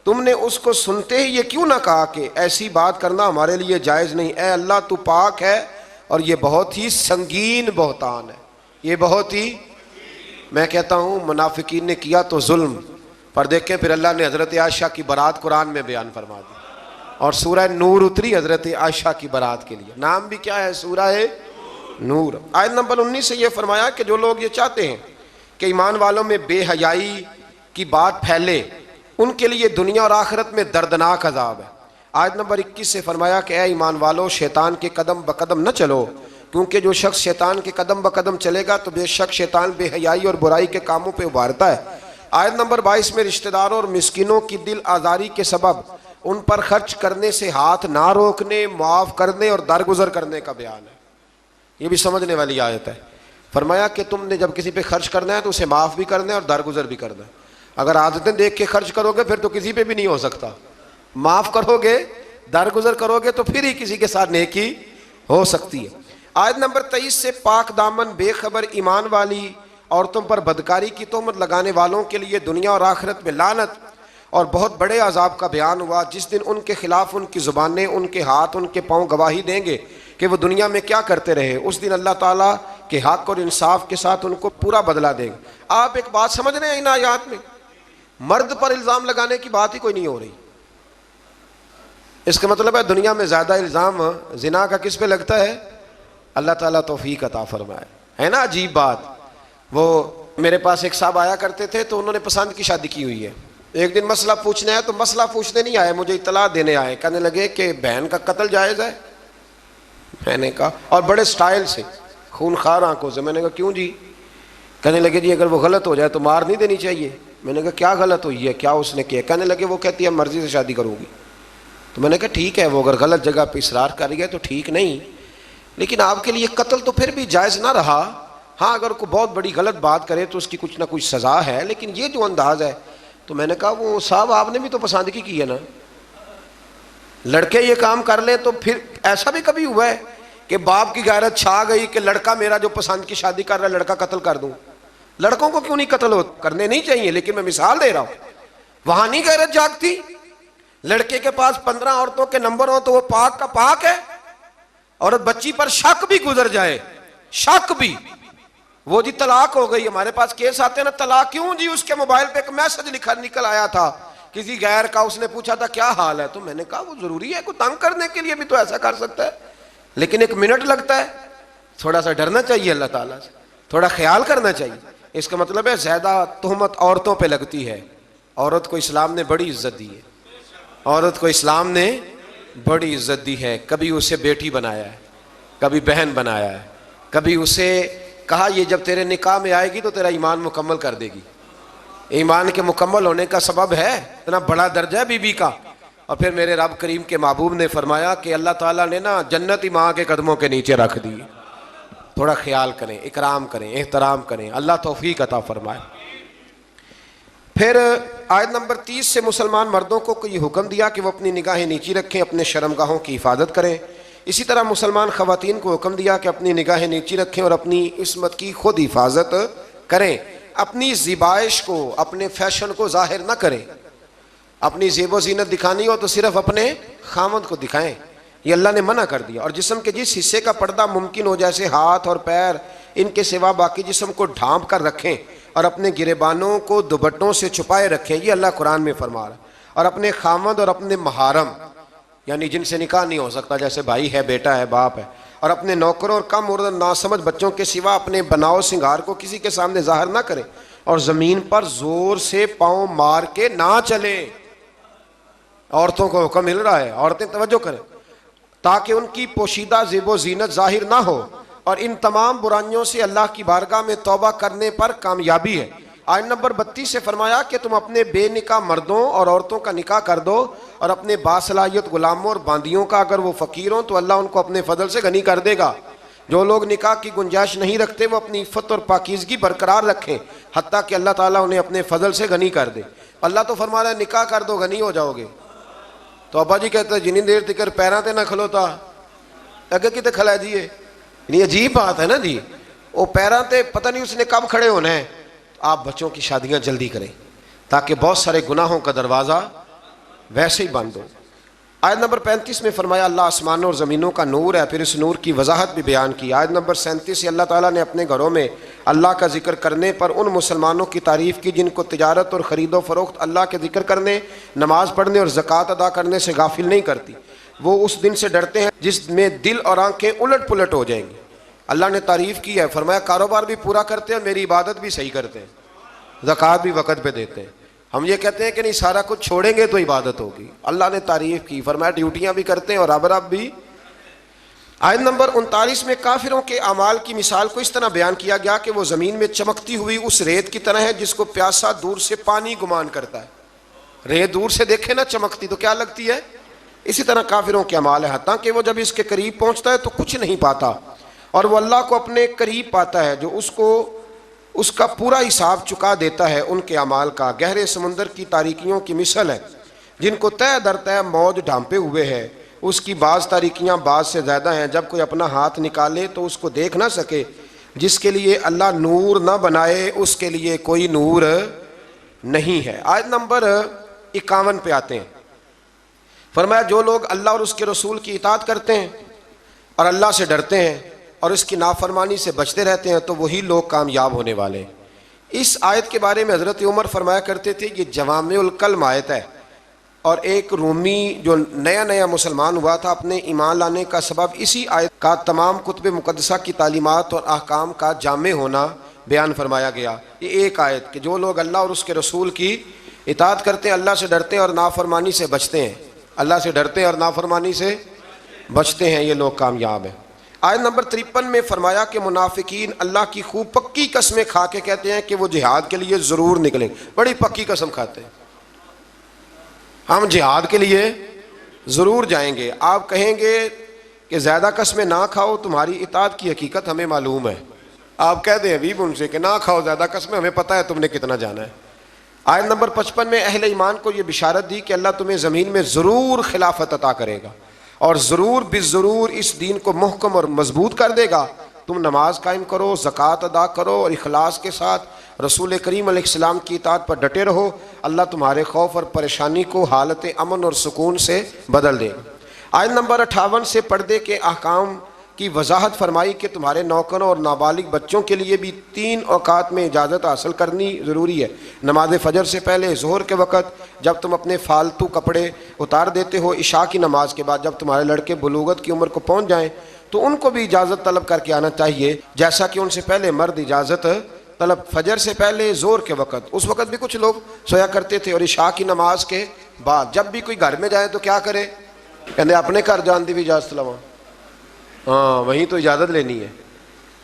تم نے اس کو سنتے ہی یہ کیوں نہ کہا کہ ایسی بات کرنا ہمارے لیے جائز نہیں. اے اللہ تو پاک ہے اور یہ بہت ہی سنگین بہتان ہے. یہ بہت ہی، میں کہتا ہوں منافقین نے کیا تو ظلم، پر دیکھیں پھر اللہ نے حضرت عائشہ کی برات قرآن میں بیان فرما دی اور سورہ نور اتری حضرت عائشہ کی برات کے لیے. نام بھی کیا ہے؟ سورہ نور. آیت نمبر 19 سے یہ فرمایا کہ جو لوگ یہ چاہتے ہیں کہ ایمان والوں میں بے حیائی کی بات پھیلے ان کے لیے دنیا اور آخرت میں دردناک عذاب ہے. آیت نمبر 21 سے فرمایا کہ اے ایمان والو شیطان کے قدم بقدم نہ چلو، کیونکہ جو شخص شیطان کے قدم بقدم چلے گا تو بے شک شیطان بے حیائی اور برائی کے کاموں پہ ابھارتا ہے. آیت نمبر 22 میں رشتہ داروں اور مسکینوں کی دل آزاری کے سبب ان پر خرچ کرنے سے ہاتھ نہ روکنے، معاف کرنے اور درگزر کرنے کا بیان ہے. یہ بھی سمجھنے والی آیت ہے. فرمایا کہ تم نے جب کسی پہ خرچ کرنا ہے تو اسے معاف بھی کرنا ہے اور درگزر بھی کرنا ہے. اگر عادتیں دیکھ کے خرچ کرو گے پھر تو کسی پہ بھی نہیں ہو سکتا. معاف کرو گے، درگزر کرو گے تو پھر ہی کسی کے ساتھ نیکی ہو سکتی ہے. آیت نمبر 23 سے پاک دامن بے خبر ایمان والی عورتوں پر بدکاری کی تہمت لگانے والوں کے لیے دنیا اور آخرت میں لعنت اور بہت بڑے عذاب کا بیان ہوا. جس دن ان کے خلاف ان کی زبانیں، ان کے ہاتھ، ان کے پاؤں گواہی دیں گے کہ وہ دنیا میں کیا کرتے رہے. اس دن اللہ تعالیٰ کے حق اور انصاف کے ساتھ ان کو پورا بدلہ دے گا. آپ ایک بات سمجھ رہے ہیں ان آیات میں؟ مرد پر الزام لگانے کی بات ہی کوئی نہیں ہو رہی. اس کا مطلب ہے دنیا میں زیادہ الزام زنا کا کس پہ لگتا ہے؟ اللہ تعالیٰ توفیق عطا فرمائے. ہے نا عجیب بات. وہ میرے پاس ایک صاحب آیا کرتے تھے تو انہوں نے پسند کی شادی کی ہوئی ہے. ایک دن مسئلہ پوچھنے آئے تو مسئلہ پوچھنے نہیں آئے، مجھے اطلاع دینے آئے. کہنے لگے کہ بہن کا قتل جائز ہے. میں نے کہا، اور بڑے سٹائل سے، خونخوار آنکھوں سے. میں نے کہا کیوں جی؟ کہنے لگے جی اگر وہ غلط ہو جائے تو مار نہیں دینی چاہیے. میں نے کہا کیا غلط ہوئی ہے، کیا اس نے کیا؟ کہنے لگے وہ کہتی ہے مرضی سے شادی کروں گی. تو میں نے کہا ٹھیک ہے، وہ اگر غلط جگہ پہ اصرار کر گیا تو ٹھیک نہیں، لیکن آپ کے لیے قتل تو پھر بھی جائز نہ رہا. ہاں اگر کوئی بہت بڑی غلط بات کرے تو اس کی کچھ نہ کچھ سزا ہے، لیکن یہ جو انداز ہے. تو میں نے کہا وہ صاحب آپ نے بھی تو پسند کی ہے نا. لڑکے یہ کام کر لیں تو پھر ایسا بھی کبھی ہوا ہے کہ باپ کی غیرت چھا گئی کہ لڑکا میرا جو پسند کی شادی کر رہا ہے لڑکا قتل کر دوں؟ لڑکوں کو کیوں نہیں قتل کرنے نہیں چاہیے، لیکن میں مثال دے رہا ہوں. وہاں نہیں غیرت جاگتی. لڑکے کے پاس 15 عورتوں کے نمبر ہو تو وہ پاک کا پاک ہے. عورت بچی پر شک بھی گزر جائے، شک بھی، وہ جی طلاق ہو گئی. ہمارے پاس کیس آتے ہیں نا طلاق کیوں جی؟ اس کے موبائل پہ ایک میسج نکل آیا تھا کسی غیر کا، اس نے پوچھا تھا کیا حال ہے. تو میں نے کہا وہ ضروری ہے، کوئی تنگ کرنے کے لیے بھی تو ایسا کر سکتا ہے، لیکن 1 منٹ لگتا ہے. تھوڑا سا ڈرنا چاہیے اللہ تعالیٰ سے، تھوڑا خیال کرنا چاہیے. اس کا مطلب ہے زیادہ تہمت عورتوں پہ لگتی ہے. عورت کو اسلام نے بڑی عزت دی ہے. عورت کو اسلام نے بڑی عزت دی ہے. کبھی اسے بیٹی بنایا ہے، کبھی بہن بنایا ہے، کبھی اسے کہا یہ جب تیرے نکاح میں آئے گی تو تیرا ایمان مکمل کر دے گی. ایمان کے مکمل ہونے کا سبب ہے اتنا بڑا درجہ ہے بی بی کا. اور پھر میرے رب کریم کے محبوب نے فرمایا کہ اللہ تعالیٰ نے نا جنت ہی ماں کے قدموں کے نیچے رکھ دی. تھوڑا خیال کریں، اکرام کریں، احترام کریں. اللہ توفیق عطا فرمائے. پھر آیت نمبر 30 سے مسلمان مردوں کو یہ حکم دیا کہ وہ اپنی نگاہیں نیچی رکھیں، اپنے شرمگاہوں کی حفاظت کریں. اسی طرح مسلمان خواتین کو حکم دیا کہ اپنی نگاہیں نیچی رکھیں اور اپنی عصمت کی خود حفاظت کریں. اپنی زیبائش کو، اپنے فیشن کو ظاہر نہ کریں. اپنی زیب و زینت دکھانی ہو تو صرف اپنے خامد کو دکھائیں، یہ اللہ نے منع کر دیا. اور جسم کے جس حصے کا پردہ ممکن ہو جیسے ہاتھ اور پیر، ان کے سوا باقی جسم کو ڈھانپ کر رکھیں اور اپنے گریبانوں کو دوپٹوں سے چھپائے رکھیں، یہ اللہ قرآن میں فرما رہا ہے. اور اپنے خامد اور اپنے محارم یعنی جن سے نکاح نہیں ہو سکتا، جیسے بھائی ہے، بیٹا ہے، باپ ہے، اور اپنے نوکروں اور کم عمر ناسمجھ بچوں کے سوا اپنے بناؤ سنگار کو کسی کے سامنے ظاہر نہ کریں، اور زمین پر زور سے پاؤں مار کے نہ چلیں۔ عورتوں کو حکم مل رہا ہے، عورتیں توجہ کریں، تاکہ ان کی پوشیدہ زیب و زینت ظاہر نہ ہو، اور ان تمام برائیوں سے اللہ کی بارگاہ میں توبہ کرنے پر کامیابی ہے۔ آیت نمبر 32 سے فرمایا کہ تم اپنے بے نکاح مردوں اور عورتوں کا نکاح کر دو، اور اپنے باصلاحیت غلاموں اور باندیوں کا، اگر وہ فقیر ہوں تو اللہ ان کو اپنے فضل سے غنی کر دے گا۔ جو لوگ نکاح کی گنجائش نہیں رکھتے وہ اپنی عفت اور پاکیزگی برقرار رکھیں، حتیٰ کہ اللہ تعالیٰ انہیں اپنے فضل سے غنی کر دے۔ اللہ تو فرما رہا ہے نکاح کر دو غنی ہو جاؤ گے۔ تو ابا جی کہتے ہیں جنی دیر تکر پیراں تے نہ کھلوتا اگر کتے کھلا دیئے، یہ عجیب بات ہے نا جی، وہ پیراں تے پتہ نہیں اس نے کب کھڑے ہونا ہے۔ آپ بچوں کی شادیاں جلدی کریں تاکہ بہت سارے گناہوں کا دروازہ ویسے ہی بند ہو۔ آیت نمبر 35 میں فرمایا اللہ آسمانوں اور زمینوں کا نور ہے، پھر اس نور کی وضاحت بھی بیان کی۔ آیت نمبر 37 سے اللہ تعالیٰ نے اپنے گھروں میں اللہ کا ذکر کرنے پر ان مسلمانوں کی تعریف کی جن کو تجارت اور خرید و فروخت اللہ کے ذکر کرنے، نماز پڑھنے اور زکوٰۃ ادا کرنے سے غافل نہیں کرتی۔ وہ اس دن سے ڈرتے ہیں جس میں دل اور آنکھیں الٹ پلٹ ہو جائیں گی۔ اللہ نے تعریف کی ہے، فرمایا کاروبار بھی پورا کرتے ہیں، میری عبادت بھی صحیح کرتے ہیں، زکوٰۃ بھی وقت پہ دیتے ہیں۔ ہم یہ کہتے ہیں کہ نہیں سارا کچھ چھوڑیں گے تو عبادت ہوگی، اللہ نے تعریف کی، فرمایا ڈیوٹیاں بھی کرتے ہیں اور رب بھی۔ آیت نمبر 39 میں کافروں کے اعمال کی مثال کو اس طرح بیان کیا گیا کہ وہ زمین میں چمکتی ہوئی اس ریت کی طرح ہے جس کو پیاسا دور سے پانی گمان کرتا ہے۔ ریت دور سے دیکھے نا چمکتی تو کیا لگتی ہے، اسی طرح کافروں کے اعمال ہے، حتیٰ کہ وہ جب اس کے قریب پہنچتا ہے تو کچھ نہیں پاتا، اور وہ اللہ کو اپنے قریب پاتا ہے جو اس کا پورا حساب چکا دیتا ہے۔ ان کے اعمال کا گہرے سمندر کی تاریکیوں کی مثل ہے جن کو تہ در تہ موج ڈھانپے ہوئے ہے، اس کی بعض تاریکیاں بعض سے زیادہ ہیں، جب کوئی اپنا ہاتھ نکالے تو اس کو دیکھ نہ سکے۔ جس کے لیے اللہ نور نہ بنائے اس کے لیے کوئی نور نہیں ہے۔ آیت نمبر 51 پہ آتے ہیں، فرمایا جو لوگ اللہ اور اس کے رسول کی اطاعت کرتے ہیں اور اللہ سے ڈرتے ہیں اور اس کی نافرمانی سے بچتے رہتے ہیں تو وہی لوگ کامیاب ہونے والے ہیں۔ اس آیت کے بارے میں حضرت عمر فرمایا کرتے تھے یہ جوامع الکلم آیت ہے، اور ایک رومی جو نیا مسلمان ہوا تھا اپنے ایمان لانے کا سبب اسی آیت کا تمام کتب مقدسہ کی تعلیمات اور احکام کا جامع ہونا بیان فرمایا گیا۔ یہ ایک آیت کہ جو لوگ اللہ اور اس کے رسول کی اطاعت کرتے ہیں، اللہ سے ڈرتے ہیں اور نافرمانی سے بچتے ہیں، اللہ سے ڈرتے ہیں اور نافرمانی سے بچتے ہیں، یہ لوگ کامیاب ہیں۔ آیت نمبر 53 میں فرمایا کہ منافقین اللہ کی خوب پکی قسمیں کھا کے کہتے ہیں کہ وہ جہاد کے لیے ضرور نکلیں، بڑی پکی قسم کھاتے ہیں ہم جہاد کے لیے ضرور جائیں گے۔ آپ کہیں گے کہ زیادہ قسمیں نہ کھاؤ، تمہاری اطاعت کی حقیقت ہمیں معلوم ہے، آپ کہہ دیں ابھی ان سے کہ نہ کھاؤ زیادہ قسمیں، ہمیں پتہ ہے تم نے کتنا جانا ہے۔ آیت نمبر 55 میں اہل ایمان کو یہ بشارت دی کہ اللہ تمہیں زمین میں ضرور خلافت عطا کرے گا اور ضرور بالضرور اس دین کو محکم اور مضبوط کر دے گا۔ تم نماز قائم کرو، زکوٰۃ ادا کرو اور اخلاص کے ساتھ رسول کریم علیہ السلام کی اطاعت پر ڈٹے رہو، اللہ تمہارے خوف اور پریشانی کو حالت امن اور سکون سے بدل دے گا۔ آیت نمبر 58 سے پردے کے احکام کی وضاحت فرمائی کہ تمہارے نوکروں اور نابالغ بچوں کے لیے بھی 3 اوقات میں اجازت حاصل کرنی ضروری ہے۔ نماز فجر سے پہلے، ظہر کے وقت جب تم اپنے فالتو کپڑے اتار دیتے ہو، عشاء کی نماز کے بعد جب تمہارے لڑکے بلوغت کی عمر کو پہنچ جائیں تو ان کو بھی اجازت طلب کر کے آنا چاہیے جیسا کہ ان سے پہلے مرد اجازت طلب فجر سے پہلے، ظہر کے وقت، اس وقت بھی کچھ لوگ سویا کرتے تھے، اور عشاء کی نماز کے بعد جب بھی کوئی گھر میں جائے تو کیا کرے، کہتے اپنے گھر جان دی بھی اجازت لوا، ہاں وہیں تو اجازت لینی ہے،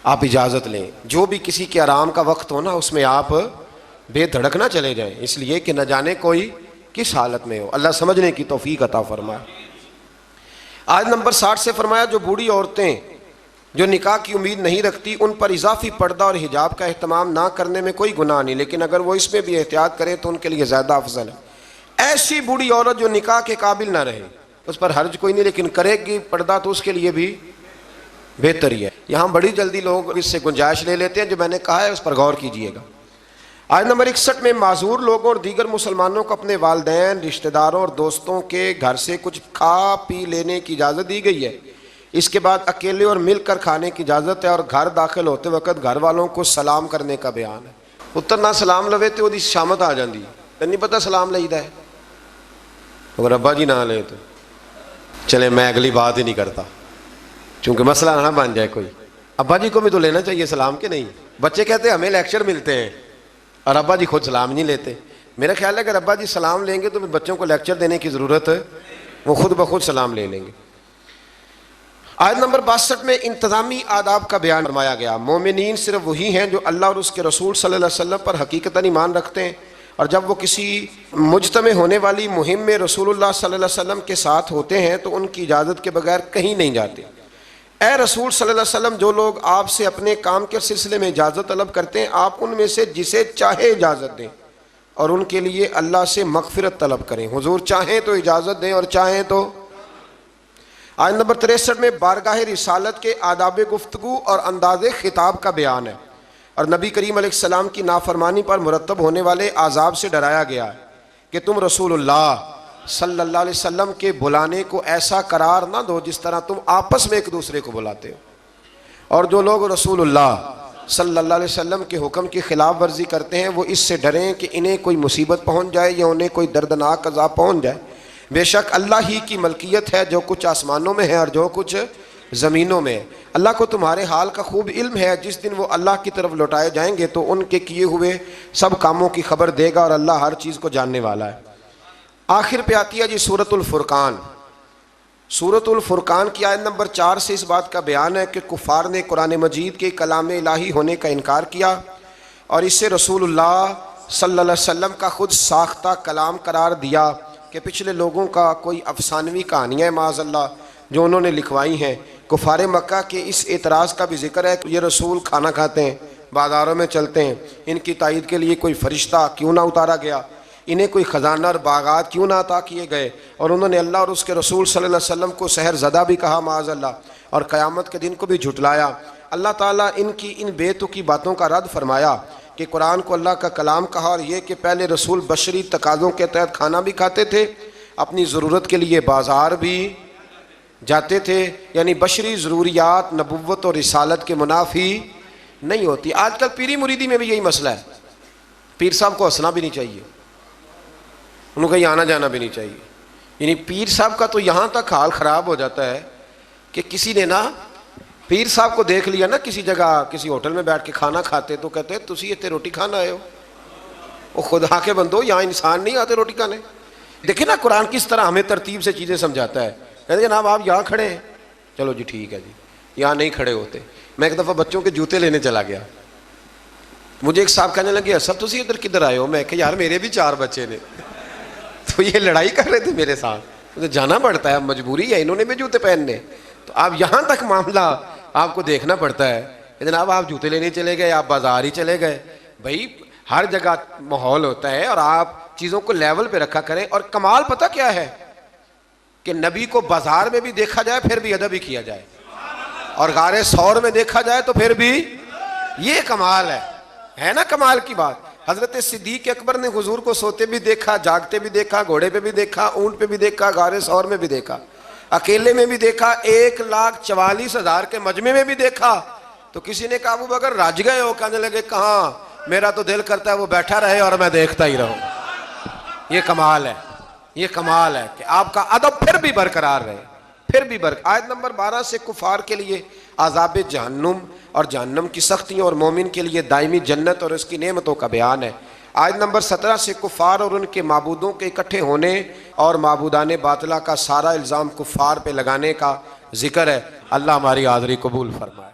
آپ اجازت لیں۔ جو بھی کسی کے آرام کا وقت ہو نا اس میں آپ بے دھڑک نہ چلے جائیں، اس لیے کہ نہ جانے کوئی کس حالت میں ہو، اللہ سمجھنے کی توفیق عطا فرمائے۔ آیت نمبر 60 سے فرمایا جو بوڑھی عورتیں جو نکاح کی امید نہیں رکھتی ان پر اضافی پردہ اور حجاب کا اہتمام نہ کرنے میں کوئی گناہ نہیں، لیکن اگر وہ اس میں بھی احتیاط کریں تو ان کے لیے زیادہ افضل ہے۔ ایسی بوڑھی عورت جو نکاح کے قابل نہ رہے اس پر حرج کوئی نہیں، لیکن کرے گی پردہ تو اس کے لیے بھی بہتر ہی ہے۔ یہاں بڑی جلدی لوگ اس سے گنجائش لے لیتے ہیں، جو میں نے کہا ہے اس پر غور کیجئے گا۔ آیت نمبر 61 میں معذور لوگوں اور دیگر مسلمانوں کو اپنے والدین، رشتہ داروں اور دوستوں کے گھر سے کچھ کھا پی لینے کی اجازت دی گئی ہے۔ اس کے بعد اکیلے اور مل کر کھانے کی اجازت ہے، اور گھر داخل ہوتے وقت گھر والوں کو سلام کرنے کا بیان ہے۔ پتر نہ سلام لوے تو وہ شامت آ جاندی، تین نہیں پتہ سلام لئیدا ہے، اگر ابا جی نہ لے تو چلے میں اگلی بات ہی نہیں کرتا چونکہ مسئلہ نہ بن جائے کوئی. ابا جی کو بھی تو لینا چاہیے سلام کے نہیں. بچے کہتے ہیں ہمیں لیکچر ملتے ہیں اور ابا جی خود سلام نہیں لیتے. میرا خیال ہے اگر ابا جی سلام لیں گے تو بچوں کو لیکچر دینے کی ضرورت ہے, وہ خود بخود سلام لے لیں گے. آیت نمبر 62 میں انتظامی آداب کا بیان فرمایا گیا. مومنین صرف وہی ہیں جو اللہ اور اس کے رسول صلی اللہ علیہ وسلم پر حقیقتاً ایمان رکھتے ہیں, اور جب وہ کسی مجتمع ہونے والی مہم میں رسول اللہ صلی اللہ علیہ وسلم کے ساتھ ہوتے ہیں تو ان کی اجازت کے بغیر کہیں نہیں جاتے. اے رسول صلی اللہ علیہ وسلم, جو لوگ آپ سے اپنے کام کے سلسلے میں اجازت طلب کرتے ہیں آپ ان میں سے جسے چاہے اجازت دیں اور ان کے لیے اللہ سے مغفرت طلب کریں. حضور چاہیں تو اجازت دیں اور چاہیں تو. آیت نمبر 63 میں بارگاہ رسالت کے آداب گفتگو اور انداز خطاب کا بیان ہے, اور نبی کریم علیہ السلام کی نافرمانی پر مرتب ہونے والے عذاب سے ڈرایا گیا ہے کہ تم رسول اللہ صلی اللہ علیہ وسلم کے بلانے کو ایسا قرار نہ دو جس طرح تم آپس میں ایک دوسرے کو بلاتے ہو, اور جو لوگ رسول اللہ صلی اللہ علیہ وسلم کے حکم کی خلاف ورزی کرتے ہیں وہ اس سے ڈریں کہ انہیں کوئی مصیبت پہنچ جائے یا انہیں کوئی دردناک عذاب پہنچ جائے. بے شک اللہ ہی کی ملکیت ہے جو کچھ آسمانوں میں ہے اور جو کچھ زمینوں میں. اللہ کو تمہارے حال کا خوب علم ہے. جس دن وہ اللہ کی طرف لوٹائے جائیں گے تو ان کے کیے ہوئے سب کاموں کی خبر دے گا, اور اللہ ہر چیز کو جاننے والا ہے. آخر پہ آتی ہے جی سورۃ الفرقان. سورۃ الفرقان کی آیت نمبر 4 سے اس بات کا بیان ہے کہ کفار نے قرآن مجید کے کلام الہی ہونے کا انکار کیا اور اسے رسول اللہ صلی اللہ علیہ وسلم کا خود ساختہ کلام قرار دیا کہ پچھلے لوگوں کا کوئی افسانوی کہانیاں معاذ اللہ جو انہوں نے لکھوائی ہیں. کفار مکہ کے اس اعتراض کا بھی ذکر ہے کہ یہ رسول کھانا کھاتے ہیں, بازاروں میں چلتے ہیں, ان کی تائید کے لیے کوئی فرشتہ کیوں نہ اتارا گیا, انہیں کوئی خزانہ اور باغات کیوں نہ عطا کیے گئے, اور انہوں نے اللہ اور اس کے رسول صلی اللہ علیہ وسلم کو سحر زدہ بھی کہا معاذ اللہ, اور قیامت کے دن کو بھی جھٹلایا. اللہ تعالیٰ ان کی ان بے تکی باتوں کا رد فرمایا کہ قرآن کو اللہ کا کلام کہا, اور یہ کہ پہلے رسول بشری تقاضوں کے تحت کھانا بھی کھاتے تھے, اپنی ضرورت کے لیے بازار بھی جاتے تھے, یعنی بشری ضروریات نبوت اور رسالت کے منافی نہیں ہوتی. آج کل پیری مریدی میں بھی یہی مسئلہ ہے. پیر صاحب کو ہنسنا بھی نہیں چاہیے, ان کو آنا جانا بھی نہیں چاہیے. یعنی پیر صاحب کا تو یہاں تک حال خراب ہو جاتا ہے کہ کسی نے نا پیر صاحب کو دیکھ لیا نا کسی جگہ کسی ہوٹل میں بیٹھ کے کھانا کھاتے تو کہتے ہیں تسی اتنے روٹی کھانا آئے ہو, وہ خدا کے بندو یہاں انسان نہیں آتے روٹی کھانے. دیکھیں نا قرآن کس طرح ہمیں ترتیب سے چیزیں سمجھاتا ہے. کہتے ہیں جناب آپ یہاں کھڑے ہیں, چلو جی ٹھیک ہے جی, یہاں نہیں کھڑے ہوتے. میں ایک دفعہ بچوں کے جوتے لینے چلا گیا, مجھے ایک صاحب کہنے لگے سب تسی ادھر کدھر آئے ہو. میں کہ یار میرے بھی 4 بچے نے, تو یہ لڑائی کر رہے تھے میرے ساتھ, مجھے جانا پڑتا ہے, مجبوری ہے, انہوں نے بھی جوتے پہننے. تو آپ یہاں تک معاملہ آپ کو دیکھنا پڑتا ہے کہ جناب آپ جوتے لینے چلے گئے, آپ بازار ہی چلے گئے. بھائی ہر جگہ ماحول ہوتا ہے اور آپ چیزوں کو لیول پہ رکھا کریں. اور کمال پتہ کیا ہے کہ نبی کو بازار میں بھی دیکھا جائے پھر بھی ادب ہی کیا جائے, اور غار ثور میں دیکھا جائے تو پھر بھی, یہ کمال ہے نا کمال کی بات. حضرت صدیق اکبر نے حضور کو سوتے بھی دیکھا, جاگتے بھی دیکھا, گھوڑے پہ بھی دیکھا, اونٹ پہ بھی دیکھا, غار ثور میں بھی دیکھا, اکیلے میں بھی دیکھا, 1,44,000 کے مجمع میں بھی دیکھا. تو کسی نے کہا ابو بکر رج گئے ہو؟ کہنے لگے کہاں, میرا تو دل کرتا ہے وہ بیٹھا رہے اور میں دیکھتا ہی رہوں. یہ کمال ہے, یہ کمال ہے کہ آپ کا ادب پھر بھی برقرار رہے, پھر بھی آیت نمبر 12 سے کفار کے لیے عذاب جہنم اور جہنم کی سختیوں اور مومن کے لیے دائمی جنت اور اس کی نعمتوں کا بیان ہے. آیت نمبر 17 سے کفار اور ان کے معبودوں کے اکٹھے ہونے اور معبودان باطلہ کا سارا الزام کفار پہ لگانے کا ذکر ہے. اللہ ہماری حاضری قبول فرمائے.